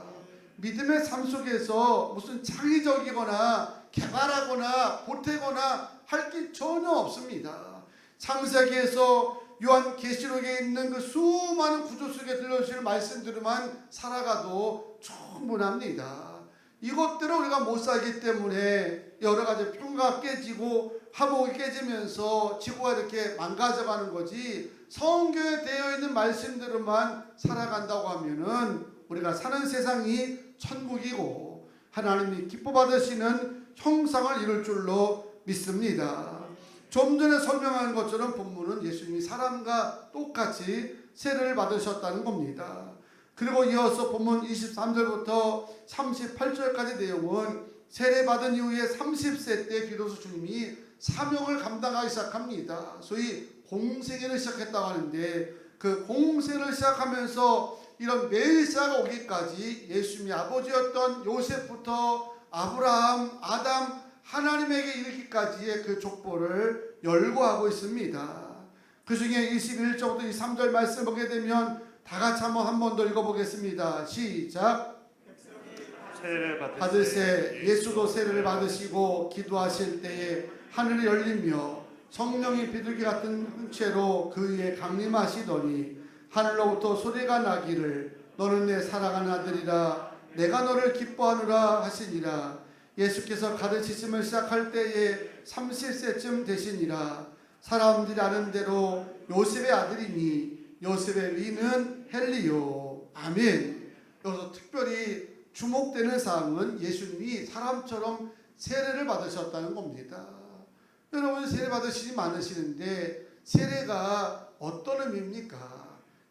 S2: 믿음의 삶 속에서 무슨 창의적이거나 개발하거나 보태거나 할 게 전혀 없습니다. 창세기에서 요한계시록에 있는 그 수많은 구조 속에 들려주시는 말씀들만 살아가도 충분합니다. 이것대로 우리가 못 살기 때문에 여러 가지 평가가 깨지고 화목이 깨지면서 지구가 이렇게 망가져가는 거지 성경에 되어 있는 말씀대로만 살아간다고 하면은 우리가 사는 세상이 천국이고 하나님이 기뻐 받으시는 형상을 이룰 줄로 믿습니다. 좀 전에 설명한 것처럼 본문은 예수님이 사람과 똑같이 세례를 받으셨다는 겁니다. 그리고 이어서 본문 23절부터 38절까지 내용은 세례 받은 이후에 30세 때 비로소 주님이 사명을 감당하기 시작합니다. 소위 공생애를 시작했다고 하는데 그 공생을 시작하면서 이런 메시아가 오기까지 예수님이 아버지였던 요셉부터 아브라함, 아담, 하나님에게 이르기까지의 그 족보를 열거하고 있습니다. 그 중에 21절부터 23절 말씀 보게 되면 다 같이 한 번 더 읽어보겠습니다. 시작.
S11: 세례를
S2: 받으세 예수도 세례를 받으시고 기도하실 때에 하늘이 열리며 성령이 비둘기 같은 채로 그 위에 강림하시더니 하늘로부터 소리가 나기를 너는 내 사랑하는 아들이라 내가 너를 기뻐하노라 하시니라. 예수께서 가르치심을 시작할 때에 30세쯤 되시니라. 사람들이 아는 대로 요셉의 아들이니 요셉의 위는 헬리요. 아멘. 여기서 특별히 주목되는 사항은 예수님이 사람처럼 세례를 받으셨다는 겁니다. 여러분 세례 받으시지 않으시는데 세례가 어떤 의미입니까?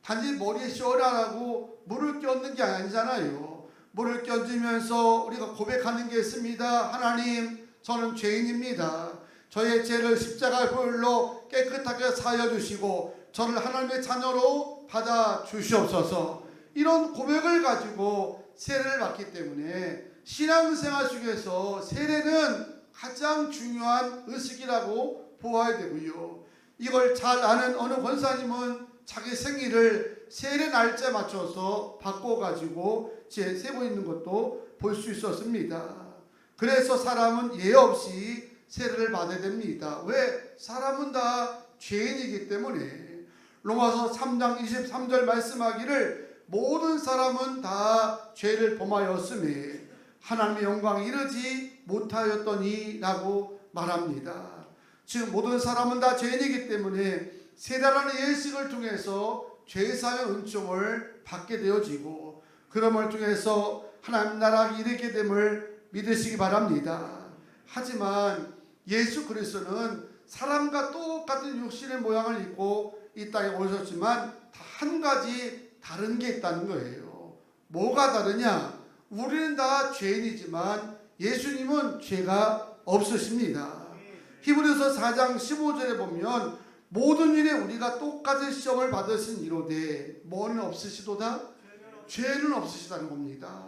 S2: 단지 머리에 시원하라고 물을 껴얹는 게 아니잖아요. 물을 껴주면서 우리가 고백하는 게 있습니다. 하나님, 저는 죄인입니다. 저의 죄를 십자가의 보혈로 깨끗하게 사여 주시고 저를 하나님의 자녀로 받아 주시옵소서. 이런 고백을 가지고 세례를 받기 때문에 신앙생활 속에서 세례는 가장 중요한 의식이라고 보아야 되고요. 이걸 잘 아는 어느 권사님은 자기 생일을 세례 날짜에 맞춰서 바꿔가지고 세고 있는 것도 볼 수 있었습니다. 그래서 사람은 예 없이 세례를 받아야 됩니다. 왜? 사람은 다 죄인이기 때문에. 로마서 3장 23절 말씀하기를 모든 사람은 다 죄를 범하였음에 하나님의 영광에 이르지 못하였더니 라고 말합니다. 즉 모든 사람은 다 죄인이기 때문에 세례라는 예식을 통해서 죄사의 은총을 받게 되어지고 그럼을 통해서 하나님 나라에 이르게 됨을 믿으시기 바랍니다. 하지만 예수 그리스도는 사람과 똑같은 육신의 모양을 입고 이 땅에 오셨지만 한 가지 다른 게 있다는 거예요. 뭐가 다르냐? 우리는 다 죄인이지만 예수님은 죄가 없으십니다. 히브리서 4장 15절에 보면 모든 일에 우리가 똑같은 시험을 받으신 이로되 뭐는 없으시도다? 죄는 없으시다는 겁니다.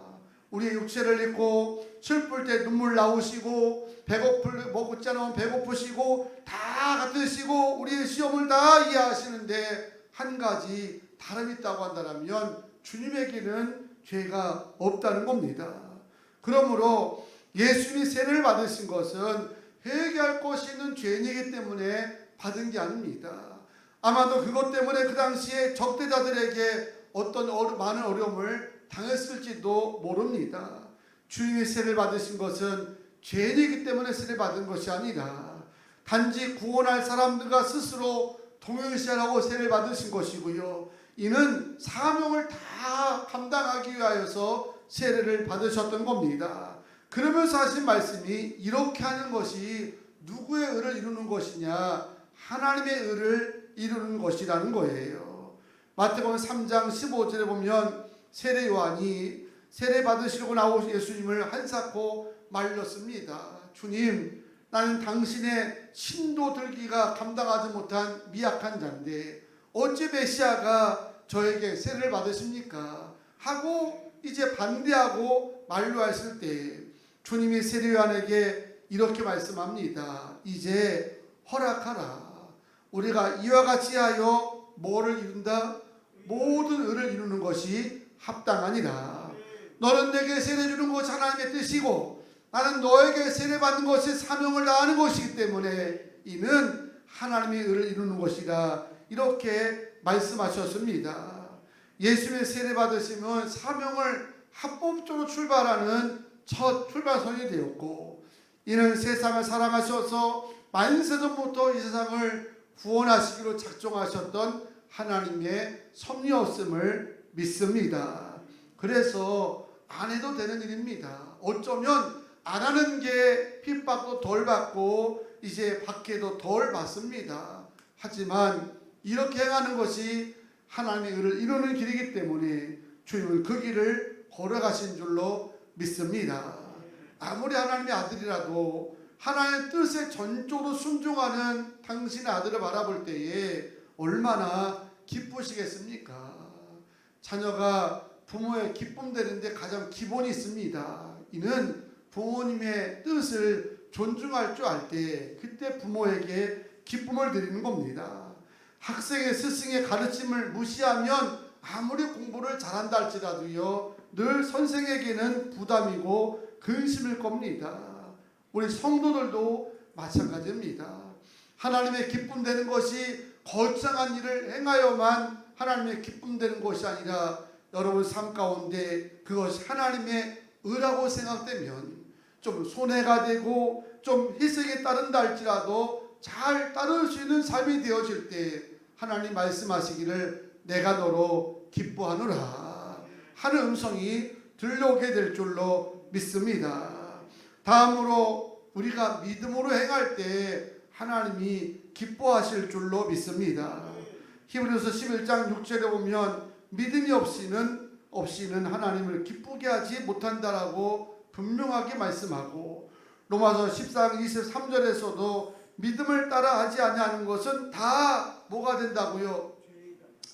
S2: 우리의 육체를 입고 슬플 때 눈물 나오시고 먹지 않으면 배고프시고 다 같으시고 우리의 시험을 다 이해하시는데 한 가지 다름이 있다고 한다면 주님에게는 죄가 없다는 겁니다. 그러므로 예수님이 세례를 받으신 것은 회개할 것이 있는 죄인이기 때문에 받은 게 아닙니다. 아마도 그것 때문에 그 당시에 적대자들에게 어떤 많은 어려움을 당했을지도 모릅니다. 주님이 세례를 받으신 것은 죄인이기 때문에 세례를 받은 것이 아니라 단지 구원할 사람들과 스스로 동행시하라고 세례를 받으신 것이고요. 이는 사명을 다 감당하기 위하여서 세례를 받으셨던 겁니다. 그러면서 하신 말씀이 이렇게 하는 것이 누구의 의를 이루는 것이냐? 하나님의 의를 이루는 것이라는 거예요. 마태복음 3장 15절에 보면 세례 요한이 세례 받으시려고 나오신 예수님을 한사코 말렸습니다. 주님, 나는 당신의 신도 들기가 감당하지 못한 미약한 자인데 어찌 메시아가 저에게 세례를 받으십니까? 하고 이제 반대하고 만류했을 때 주님이 세례 요한에게 이렇게 말씀합니다. 이제 허락하라. 우리가 이와 같이 하여 뭐를 이룬다? 모든 의를 이루는 것이 합당하니라. 너는 내게 세례 주는 것이 하나님의 뜻이고 나는 너에게 세례 받는 것이 사명을 다하는 것이기 때문에 이는 하나님의 의를 이루는 것이라. 이렇게 말씀하셨습니다. 예수님의 세례 받으시면 사명을 합법적으로 출발하는 첫 출발선이 되었고 이는 세상을 사랑하셔서 만세전부터 이 세상을 구원하시기로 작정하셨던 하나님의 섭리였음을 믿습니다. 그래서 안 해도 되는 일입니다. 어쩌면 안 하는 게 핍박도 덜 받고 이제 받기도 덜 받습니다. 하지만 이렇게 행하는 것이 하나님의 의를 이루는 길이기 때문에 주님은 그 길을 걸어가신 줄로 믿습니다. 아무리 하나님의 아들이라도 하나님의 뜻에 전적으로 순종하는 당신의 아들을 바라볼 때에 얼마나 기쁘시겠습니까? 자녀가 부모의 기쁨 되는데 가장 기본이 있습니다. 이는 부모님의 뜻을 존중할 줄 알 때 그때 부모에게 기쁨을 드리는 겁니다. 학생의 스승의 가르침을 무시하면 아무리 공부를 잘한다 할지라도요 늘 선생에게는 부담이고 근심일 겁니다. 우리 성도들도 마찬가지입니다. 하나님의 기쁨 되는 것이 거창한 일을 행하여만 하나님의 기쁨 되는 것이 아니라 여러분 삶 가운데 그것이 하나님의 의라고 생각되면 좀 손해가 되고 좀 희생에 따른다 할지라도 잘 따를 수 있는 삶이 되어질 때 하나님 말씀하시기를 내가 너로 기뻐하노라 하는 음성이 들려오게 될 줄로 믿습니다. 다음으로 우리가 믿음으로 행할 때 하나님이 기뻐하실 줄로 믿습니다. 히브리서 11장 6절에 보면 믿음이 없이는 하나님을 기쁘게 하지 못한다라고 분명하게 말씀하고 로마서 14장 23절에서도 믿음을 따라 하지 아니하는 것은 다 뭐가 된다고요?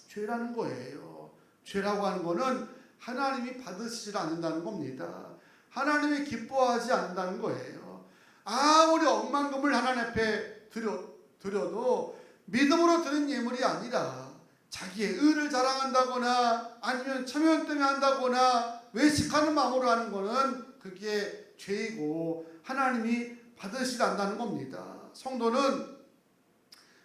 S2: 죄라는 거예요. 죄라고 하는 거는 하나님이 받으시지 않는다는 겁니다. 하나님이 기뻐하지 않는다는 거예요. 아무리 억만금을 하나님 앞에 드려도 믿음으로 드린 예물이 아니라 자기의 의를 자랑한다거나 아니면 체면 때문에 한다거나 외식하는 마음으로 하는 거는 그게 죄이고 하나님이 받으시지 않는다는 겁니다. 성도는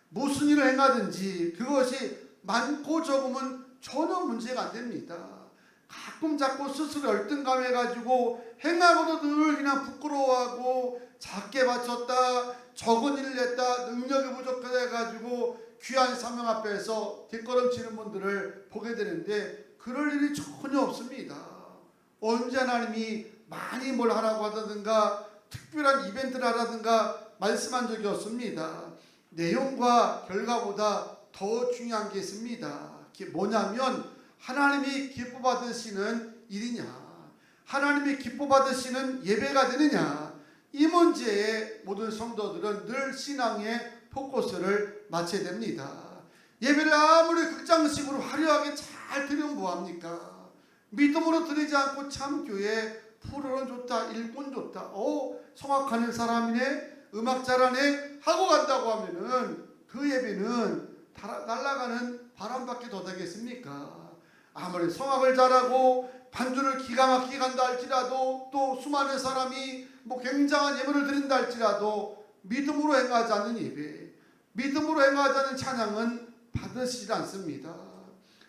S2: 무슨 일을 행하든지 그것이 많고 적으면 전혀 문제가 안 됩니다. 가끔 자꾸 스스로 열등감해가지고 행하고도 늘 그냥 부끄러워하고 작게 바쳤다 적은 일을 했다 능력이 부족해가지고 귀한 사명 앞에서 뒷걸음치는 분들을 보게 되는데 그럴 일이 전혀 없습니다. 언제 하나님이 많이 뭘 하라고 하다든가 특별한 이벤트를 하라든가 말씀한 적이 없습니다. 내용과 결과보다 더 중요한 게 있습니다. 그게 뭐냐면 하나님이 기뻐 받으시는 일이냐 하나님이 기뻐 받으시는 예배가 되느냐 이 문제에 모든 성도들은 늘 신앙의 포커스를 맞춰야 됩니다. 예배를 아무리 극장식으로 화려하게 잘 드리면 뭐합니까? 믿음으로 드리지 않고 참 교회 프로는 좋다 일꾼 좋다 성악하는 사람이네 음악 잘하네 하고 간다고 하면은 그 예배는 날아가는 바람밖에 더 되겠습니까? 아무리 성악을 잘하고 반주를 기가 막히게 간다 할지라도 또 수많은 사람이 굉장한 예물을 드린다 할지라도 믿음으로 행하지 않는 예배 믿음으로 행하지 않는 찬양은 받으시지 않습니다.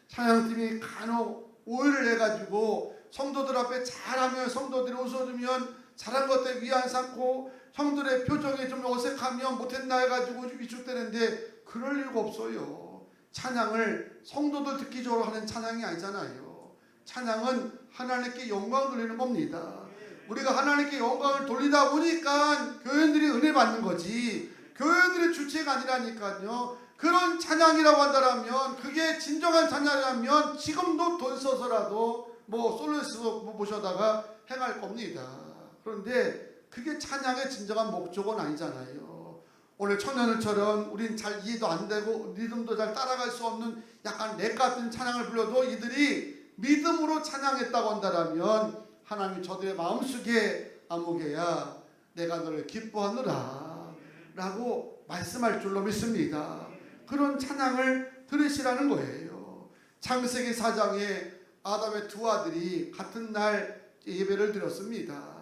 S2: 찬양팀이 간혹 오해를 해가지고 성도들 앞에 잘하면 성도들이 웃어주면 잘한 것들 위안 삼고 성도들의 표정이 좀 어색하면 못했나 해가지고 위축되는데 그럴 이유가 없어요. 찬양을 성도들 듣기적으로 하는 찬양이 아니잖아요. 찬양은 하나님께 영광을 돌리는 겁니다. 우리가 하나님께 영광을 돌리다 보니까 교회들이 은혜 받는 거지 교회들의 주체가 아니라니까요. 그런 찬양이라고 한다면 그게 진정한 찬양이라면 지금도 돈 써서라도 솔로스 모셔다가 행할 겁니다. 그런데 그게 찬양의 진정한 목적은 아니잖아요. 오늘 청년들처럼 우린 잘 이해도 안 되고 리듬도 잘 따라갈 수 없는 약간 랩 같은 찬양을 불러도 이들이 믿음으로 찬양했다고 한다면 하나님이 저들의 마음속에 아무개야 내가 너를 기뻐하노라 라고 말씀할 줄로 믿습니다. 그런 찬양을 들으시라는 거예요. 창세기 4장에 아담의 두 아들이 같은 날 예배를 드렸습니다.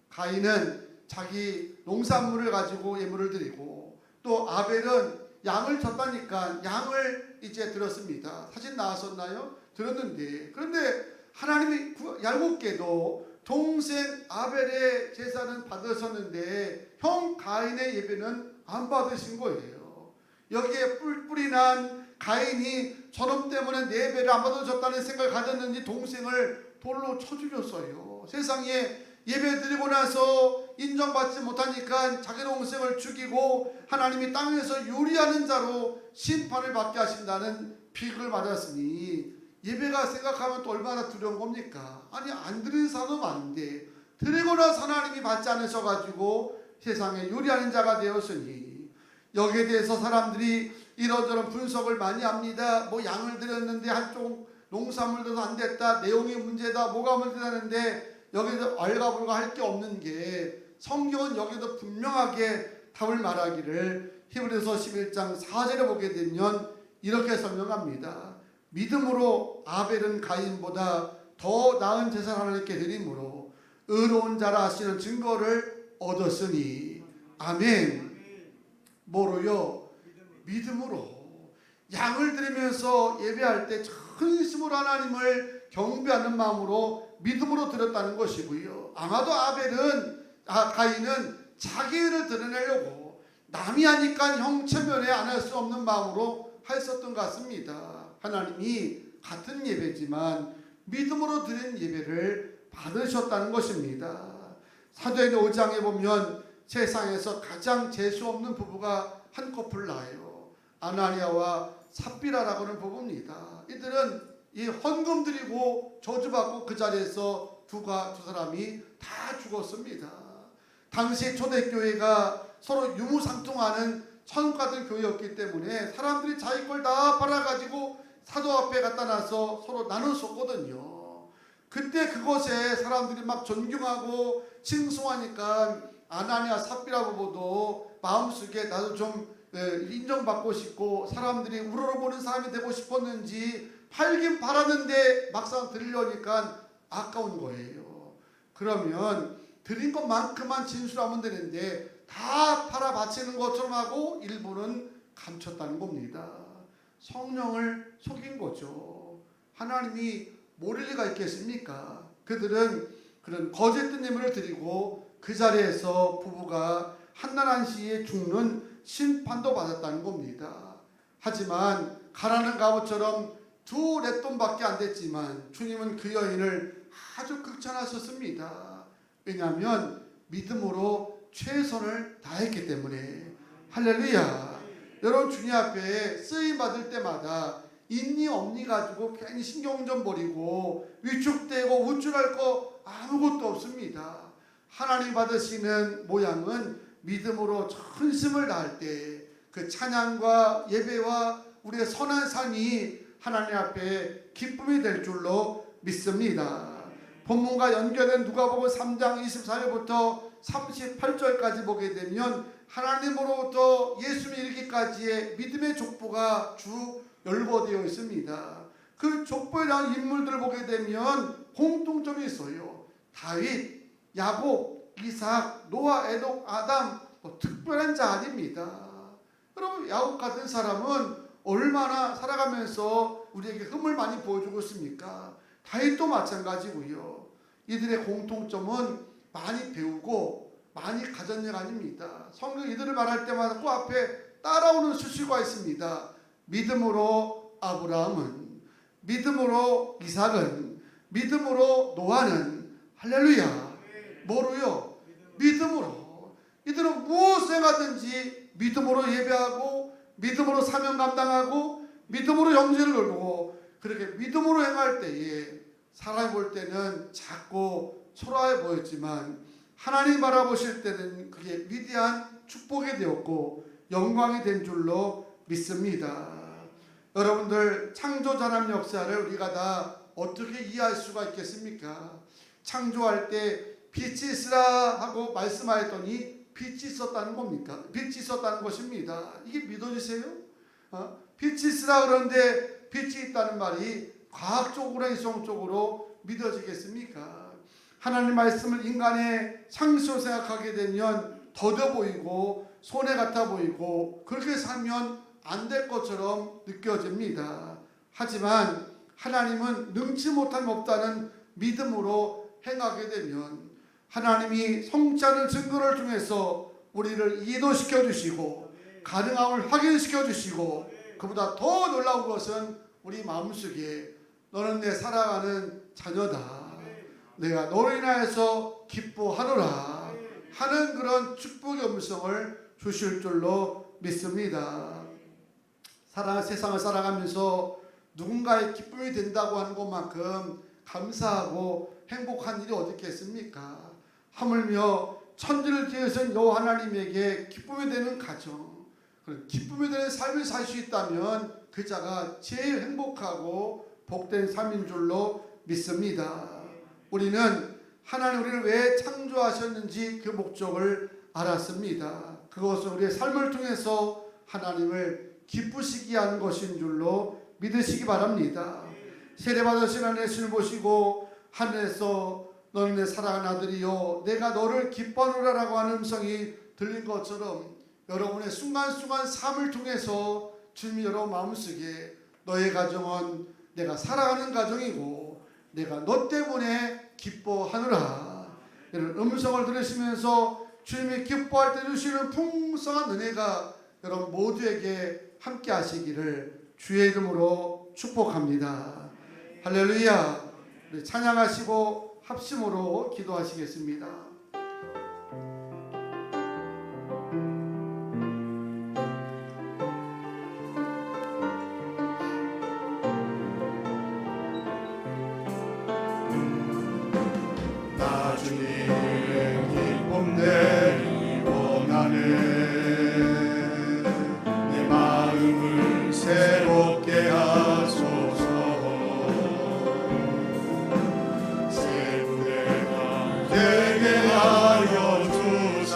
S2: 가인은 자기 농산물을 가지고 예물을 드리고 또 아벨은 양을 쳤다니까 양을 이제 드렸습니다. 사진 나왔었나요? 드렸는데 그런데 하나님이 얄궂게도 동생 아벨의 제사는 받으셨는데 형 가인의 예배는 안 받으신 거예요. 여기에 뿔뿔이 난 가인이 저놈 때문에 내 예배를 안 받아줬다는 생각을 가졌는지 동생을 돌로 쳐 죽였어요. 세상에 예배 드리고 나서 인정받지 못하니까 자기 동생을 죽이고 하나님이 땅에서 요리하는 자로 심판을 받게 하신다는 비극을 맞았으니 예배가 생각하면 또 얼마나 두려운 겁니까? 아니 안 드리는 사람도 많은데 드리고 나서 하나님이 받지 않으셔가지고 세상에 유리하는 자가 되었으니 여기에 대해서 사람들이 이런저런 분석을 많이 합니다. 뭐 양을 드렸는데 한쪽 농산물도 안 됐다, 내용이 문제다, 뭐가 문제다는데 여기서 알가불가 할 게 없는 게 성경은 여기도 분명하게 답을 말하기를 히브리서 11장 4절에 보게 되면 이렇게 설명합니다. 믿음으로 아벨은 가인보다 더 나은 제사를 하나님께 드림으로 의로운 자라 하시는 증거를 얻었으니 아멘. 뭐로요? 믿음으로. 양을 드리면서 예배할 때 전심으로 하나님을 경배하는 마음으로 믿음으로 드렸다는 것이고요. 아마도 가인은 자기 일을 드러내려고 남이 하니까 형 체면에 안 할 수 없는 마음으로 했었던 것 같습니다. 하나님이 같은 예배지만 믿음으로 드린 예배를 받으셨다는 것입니다. 사도행전 5장에 보면 세상에서 가장 재수 없는 부부가 한 커플 나와요. 아나니아와 삽비라라고 하는 부부입니다. 이들은 이 헌금 드리고 저주받고 그 자리에서 두 사람이 다 죽었습니다. 당시 초대교회가 서로 유무상통하는 천국 같은 교회였기 때문에 사람들이 자기 걸 다 팔아가지고 사도 앞에 갖다 놔서 서로 나눴었거든요. 그때 그곳에 사람들이 막 존경하고 칭송하니까 아나니아 삽비라 부부도 마음속에 나도 좀 인정받고 싶고 사람들이 우러러보는 사람이 되고 싶었는지 팔긴 팔았는데 막상 드리려니까 아까운 거예요. 그러면 드린 것만큼만 진술하면 되는데 다 팔아 바치는 것처럼 하고 일부는 감췄다는 겁니다. 성령을 속인 거죠. 하나님이 모를 리가 있겠습니까? 그들은 그런 거짓된 예물을 드리고 그 자리에서 부부가 한나란시에 죽는 심판도 받았다는 겁니다. 하지만 가난한 가부처럼 두 렛돈밖에 안 됐지만 주님은 그 여인을 아주 극찬하셨습니다. 왜냐하면 믿음으로 최선을 다했기 때문에. 할렐루야. 여러분 주님 앞에 쓰임 받을 때마다 있니 없니 가지고 괜히 신경 좀 버리고 위축되고 우쭐할 거 아무것도 없습니다. 하나님 받으시는 모양은 믿음으로 전심을 다할 때 그 찬양과 예배와 우리의 선한 삶이 하나님 앞에 기쁨이 될 줄로 믿습니다. 본문과 연결된 누가복음 3장 24절부터 38절까지 보게 되면 하나님으로부터 예수님 이르기까지의 믿음의 족보가 쭉 열거되어 있습니다. 그 족보에 대한 인물들을 보게 되면 공통점이 있어요. 다윗, 야곱, 이삭, 노아, 에녹, 아담, 특별한 자 아닙니다. 여러분 야곱 같은 사람은 얼마나 살아가면서 우리에게 흠을 많이 보여주고 있습니까? 다윗도 마찬가지고요. 이들의 공통점은 많이 배우고 많이 가진 일 아닙니다. 성경 이들을 말할 때마다 그 앞에 따라오는 수식어가 있습니다. 믿음으로 아브라함은, 믿음으로 이삭은, 믿음으로 노아는. 할렐루야. 뭐로요? 믿음으로. 이들은 무엇을 행하든지 믿음으로 예배하고 믿음으로 사명 감당하고 믿음으로 영제를 걸고 그렇게 믿음으로 행할 때에 사람이 볼 때는 작고 초라해 보였지만 하나님 바라보실 때는 그게 위대한 축복이 되었고 영광이 된 줄로 믿습니다. 여러분들 창조자람 역사를 우리가 다 어떻게 이해할 수가 있겠습니까? 창조할 때 빛이 있으라 하고 말씀하였더니 빛이 있었다는 겁니까? 빛이 있었다는 것입니다. 이게 믿어지세요? 빛이 있으라 그러는데 빛이 있다는 말이 과학적으로 이성적으로 믿어지겠습니까? 하나님 말씀을 인간의 상식으로 생각하게 되면 더뎌 보이고 손해 같아 보이고 그렇게 살면 안 될 것처럼 느껴집니다. 하지만 하나님은 능치 못함이 없다는 믿음으로 행하게 되면 하나님이 성취하는 증거를 통해서 우리를 이해시켜 주시고 가능함을 확인시켜 주시고 그보다 더 놀라운 것은 우리 마음속에 너는 내 사랑하는 자녀다. 내가 너로 인하여서 기뻐하노라 하는 그런 축복의 음성을 주실 줄로 믿습니다. 세상을 살아가면서 누군가의 기쁨이 된다고 하는 것만큼 감사하고 행복한 일이 어디 있겠습니까? 하물며 천지를 지으신 여호와 하나님에게 기쁨이 되는 가정, 기쁨이 되는 삶을 살 수 있다면 그 자가 제일 행복하고 복된 삶인 줄로 믿습니다. 우리는 하나님 우리를 왜 창조하셨는지 그 목적을 알았습니다. 그것은 우리의 삶을 통해서 하나님을 기쁘시게 하는 것인 줄로 믿으시기 바랍니다. 세례받으신 하나님 예수를 보시고 하늘에서 너는 내 사랑하는 아들이요 내가 너를 기뻐하노라라고 하는 음성이 들린 것처럼 여러분의 순간순간 삶을 통해서 주님이 여러분 마음속에 너의 가정은 내가 사랑하는 가정이고 내가 너 때문에 기뻐하노라 이런 음성을 들으시면서 주님이 기뻐할 때 주시는 풍성한 은혜가 여러분 모두에게 함께 하시기를 주의 이름으로 축복합니다. 할렐루야. 우리 찬양하시고 합심으로 기도하시겠습니다.
S3: 나 주님의 기쁨 내리 원하네 내 마음을 새롭게 하소서 새 무대가 되게 하여 주사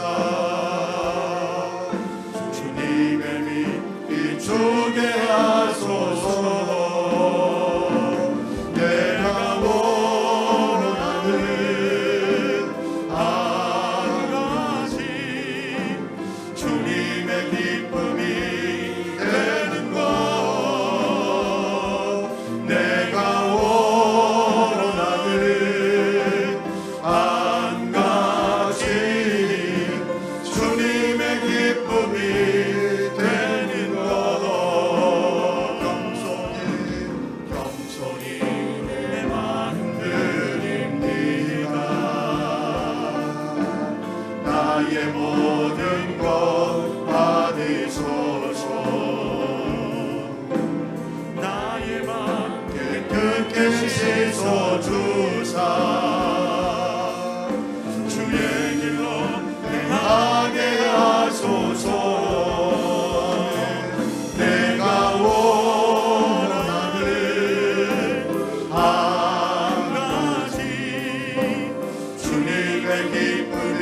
S3: 주님의 빛 비추게 하소서 내가 원하는 한 가지 주님의 기쁨이 되는 것 내가 원하는 한 가지 주님의 기쁨이 되는 것 겸손히 내 마음 드립니다 나의 모든 것 받으소서 나의 맘 깨끗게 씻어주사 주의 길로 행하게 하소서 내가 원하는 한 가지 주님의 기쁨이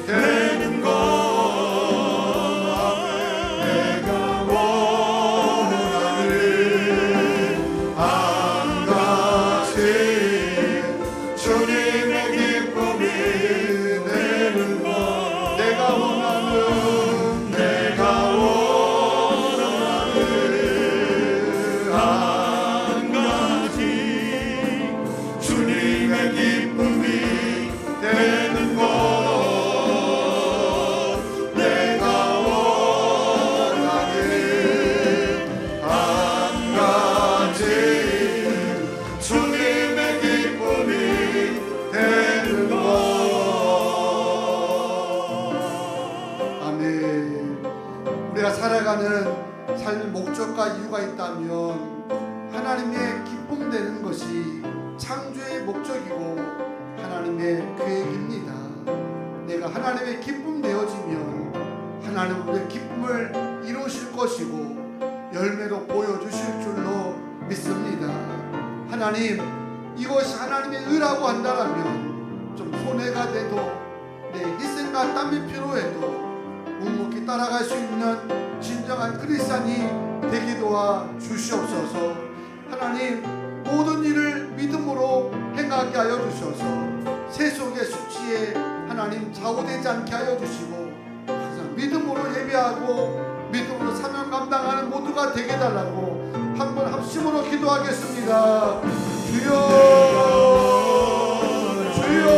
S3: 되는 것 내가 원하는 한 가지 주님의 기쁨이 되는 것 내가 원하는 한 가지 주님의 기쁨이 되는 것 내가 원하는 한 가지 주님의 기쁨이 되는 것
S2: 아멘. 우리가 살아가는 삶의 목적과 이유가 있다면 하나님의 기쁨 되는 것이 창조의 목적이고 하나님의 계획입니다. 내가 하나님의 기쁨 되어지면 하나님은 우리의 기쁨을 이루실 것이고 열매로 보여주실 줄로 믿습니다. 하나님 이것이 하나님의 의라고 한다면 좀 손해가 돼도 내 희생과 땀이 필요해도 묵묵히 따라갈 수 있는 진정한 크리스찬이 되게 도와 주시옵소서. 하나님 모든 일을 믿음으로 행하게 하여 주셔서 세속의 수치에 하나님 좌우되지 않게 하여 주시고 항상 믿음으로 예배하고 믿음으로 사명 감당하는 모두가 되게 달라고 한번 합심으로 기도하겠습니다. 주여 주여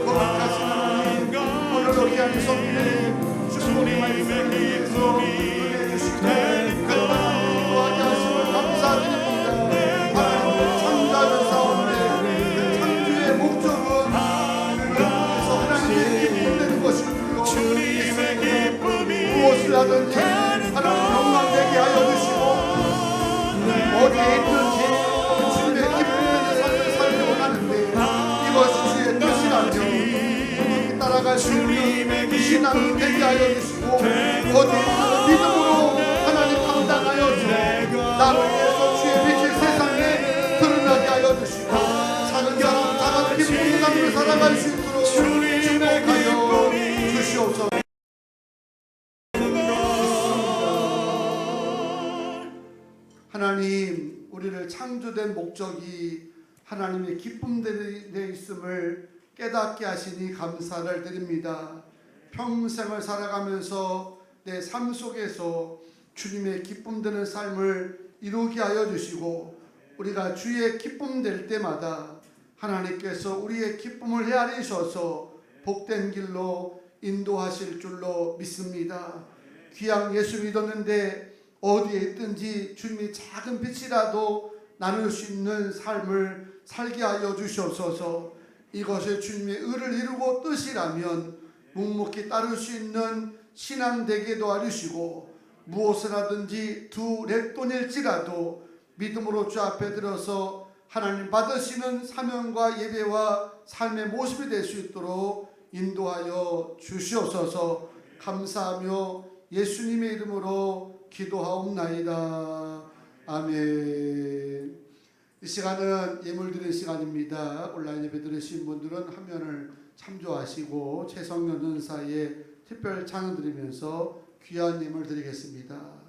S2: 거룩하신 하나님 오늘 우리 안에 성민의 주님의 기쁨이 되는 것 기도하게 하심을 감사드립니다. 하나님 창조하면서 오늘 창조의 목적은 그래서 하나님의 기쁨 되는 것인 줄로 무엇을 하든지 하나님 영광되게 하여 주시고 어디에 있든지 주님의 기쁨 나아갈 수 있는 신앙이 되게 하여 주시고 어디에서 믿음으로 하나님 감당하여서 나를 위해서 주의 빛이 세상에 드러나게 하여 주시고 작은 사람 작은 기쁨을 나누며 살아갈 수 있도록 축복하여 주시옵소서. 하나님, 우리를 창조된 목적이 하나님의 기쁨 되 있음을 깨닫게 하시니 감사를 드립니다. 평생을 살아가면서 내 삶 속에서 주님의 기쁨 되는 삶을 이루게 하여 주시고 우리가 주의 기쁨 될 때마다 하나님께서 우리의 기쁨을 헤아리셔서 복된 길로 인도하실 줄로 믿습니다. 귀한 예수 믿었는데 어디에 있든지 주님이 작은 빛이라도 나눌 수 있는 삶을 살게 하여 주시옵소서. 이것이 주님의 의를 이루고 뜻이라면 묵묵히 따를 수 있는 신앙 되게 도와주시고 무엇을 하든지 두 렛돈일지라도 믿음으로 주 앞에 들어서 하나님 받으시는 사명과 예배와 삶의 모습이 될 수 있도록 인도하여 주시옵소서. 감사하며 예수님의 이름으로 기도하옵나이다. 아멘. 이 시간은 예물 드리는 시간입니다. 온라인 예배 들으신 분들은 화면을 참조하시고 최성년 은사의 특별 찬양 드리면서 귀한 예물 드리겠습니다.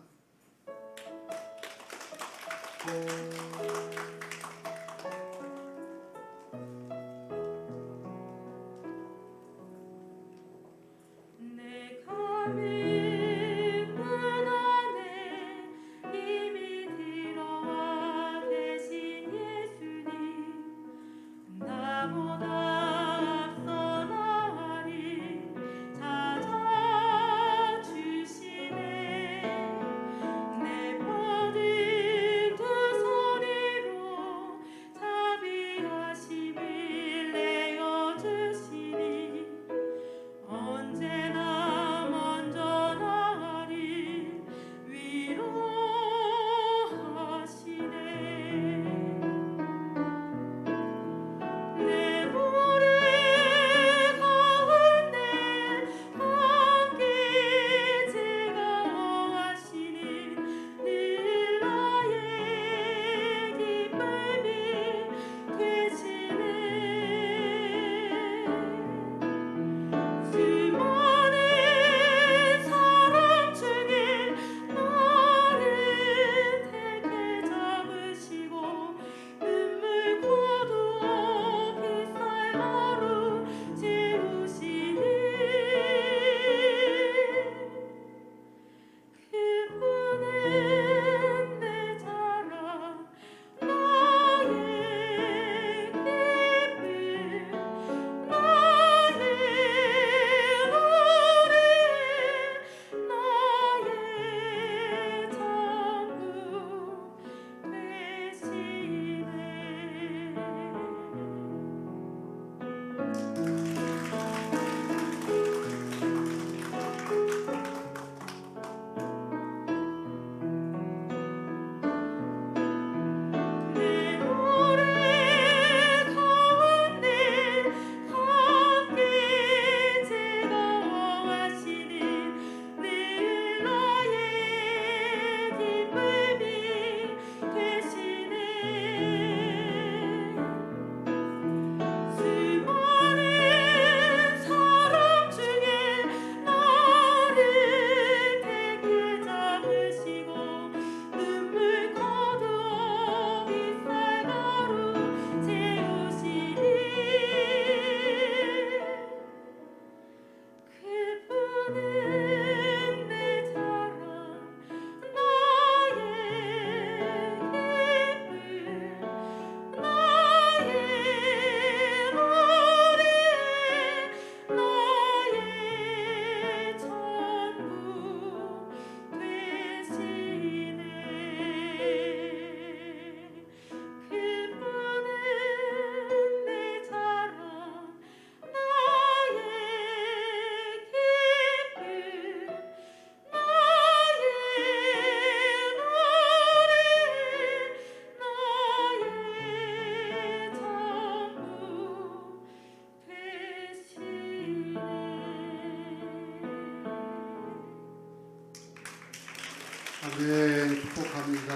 S2: 아멘. 축복합니다.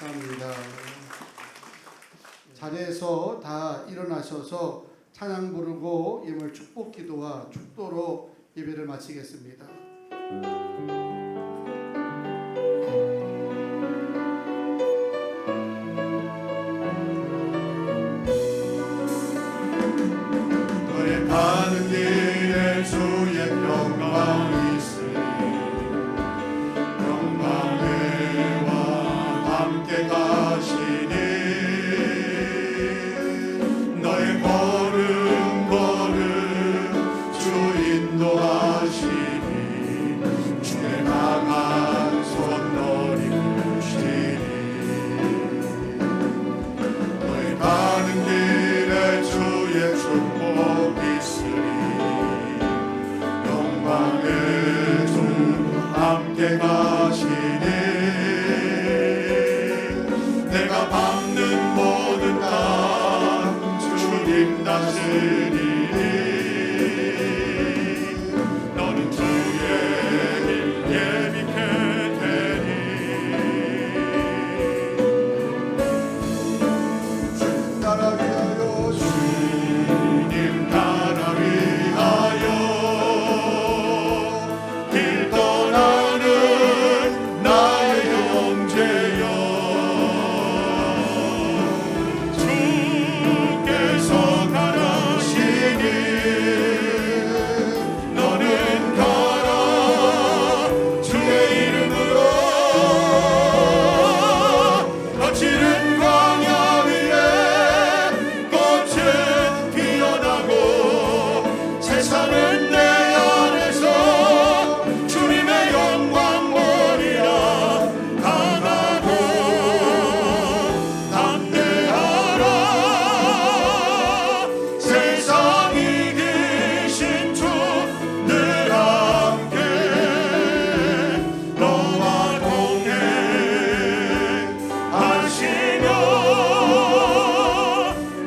S2: 감사합니다. 자리에서 다 일어나셔서 찬양 부르고 예물 축복 기도와 축도로 예배를 마치겠습니다.
S3: 너의 가는 길에 주의 평강이 있으니 평강의와 함께 가시니 너의 걸음 주 인도하시니 주의 강한 손 너를 이끄시니 너의 가는 길에 주의 축복 있으니 영광의 주 함께 가시니 내가 밟는 모든 땅 주님 다스리니 너는 주의 길 예비케 되니 주님 나라 위하여 주님 나라 위하여 길 떠나는 나의 형제여 주께서 가라시니 너는 가라 주의 이름으로 거칠은 광야 위에 꽃은 피어나고 세상은 내 안에서 주님의 영광 보리라 강하고 담대하라 세상 이기신 주 늘 함께 너와 동행하시며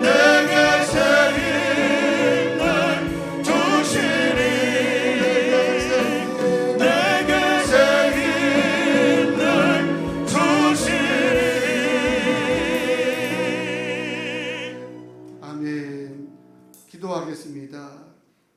S3: 내게 새 힘을 주시니 내게 새 힘을 주시니
S2: 아멘. 기도하겠습니다.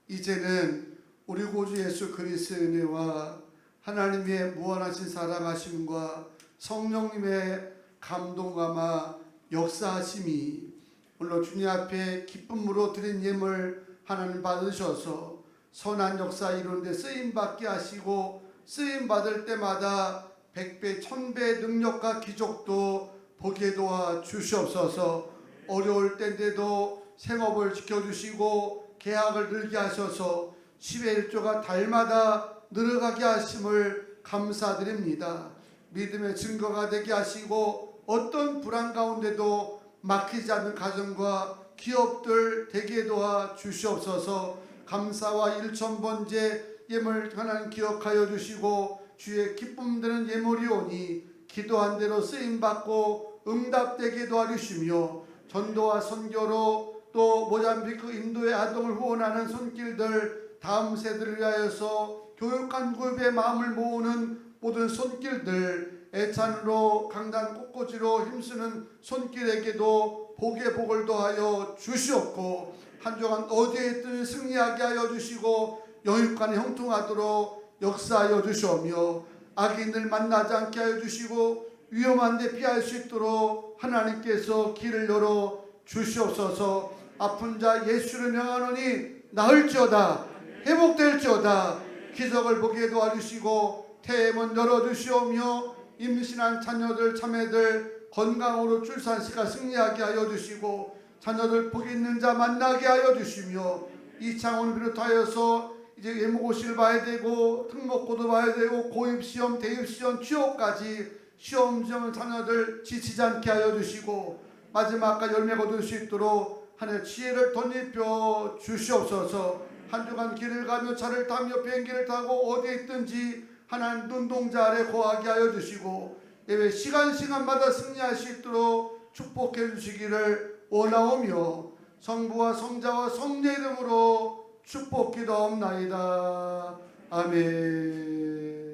S2: 이제는 우리 구주 예수 그리스도의 은혜와 하나님의 무한하신 사랑하심과 성령님의 감동감화 역사하심이 물론 주님 앞에 기쁨으로 드린 예물 하나님 받으셔서 선한 역사 이루는 데 쓰임받게 하시고 쓰임받을 때마다 100배 1000배 능력과 기적도 보게 도와 주시옵소서. 어려울 때인데도 생업을 지켜주시고 계약을 늘게 하셔서 10의 1조가 달마다 늘어가게 하심을 감사드립니다. 믿음의 증거가 되게 하시고 어떤 불안 가운데도 막히지 않는 가정과 기업들 되게 도와 주시옵소서. 감사와 일천번제 예물 하나님 기억하여 주시고 주의 기쁨 드는 예물이 오니 기도한 대로 쓰임받고 응답되게 도와주시며 전도와 선교로 또 모잠비크 인도의 아동을 후원하는 손길들 다음 세대를 위하여서 교육한 그룹의 마음을 모으는 모든 손길들 애찬으로 강단 꽃꽂이로 힘쓰는 손길에게도 복의 복을 더하여 주시옵고 한 주간 어디에 있든 승리하게 하여 주시고 영육간에 형통하도록 역사하여 주시오며 악인들 만나지 않게 하여 주시고 위험한 데 피할 수 있도록 하나님께서 길을 열어 주시옵소서. 아픈 자 예수를 명하노니 나을지어다 회복될지어다 기적을 보게 도와주시고 태문 열어주시오며 임신한 자녀들 자매들 건강으로 출산시가 승리하게 하여 주시고 자녀들 복이 있는 자 만나게 하여 주시며 이창훈 비롯하여서 이제 예모고시를 봐야 되고 특목고도 봐야 되고 고입시험 대입시험 취업까지 시험 자녀들 지치지 않게 하여 주시고 마지막까지 열매 거둘 수 있도록 하나님의 지혜를 덧입혀 주시옵소서. 한 주간 길을 가며 차를 타며 비행기를 타고 어디에 있든지 하나님 눈동자 아래 거하게 하여 주시고 예배 시간마다 승리할 수 있도록 축복해 주시기를 원하오며 성부와 성자와 성령 이름으로 축복 기도하옵나이다. 아멘.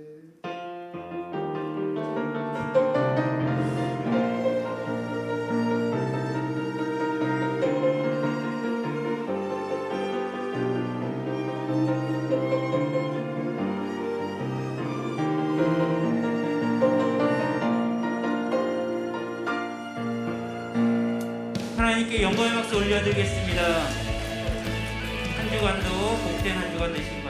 S13: 하나님께 영광의 박수 올려드리겠습니다. 한 주간도 복된 한 주간 되시기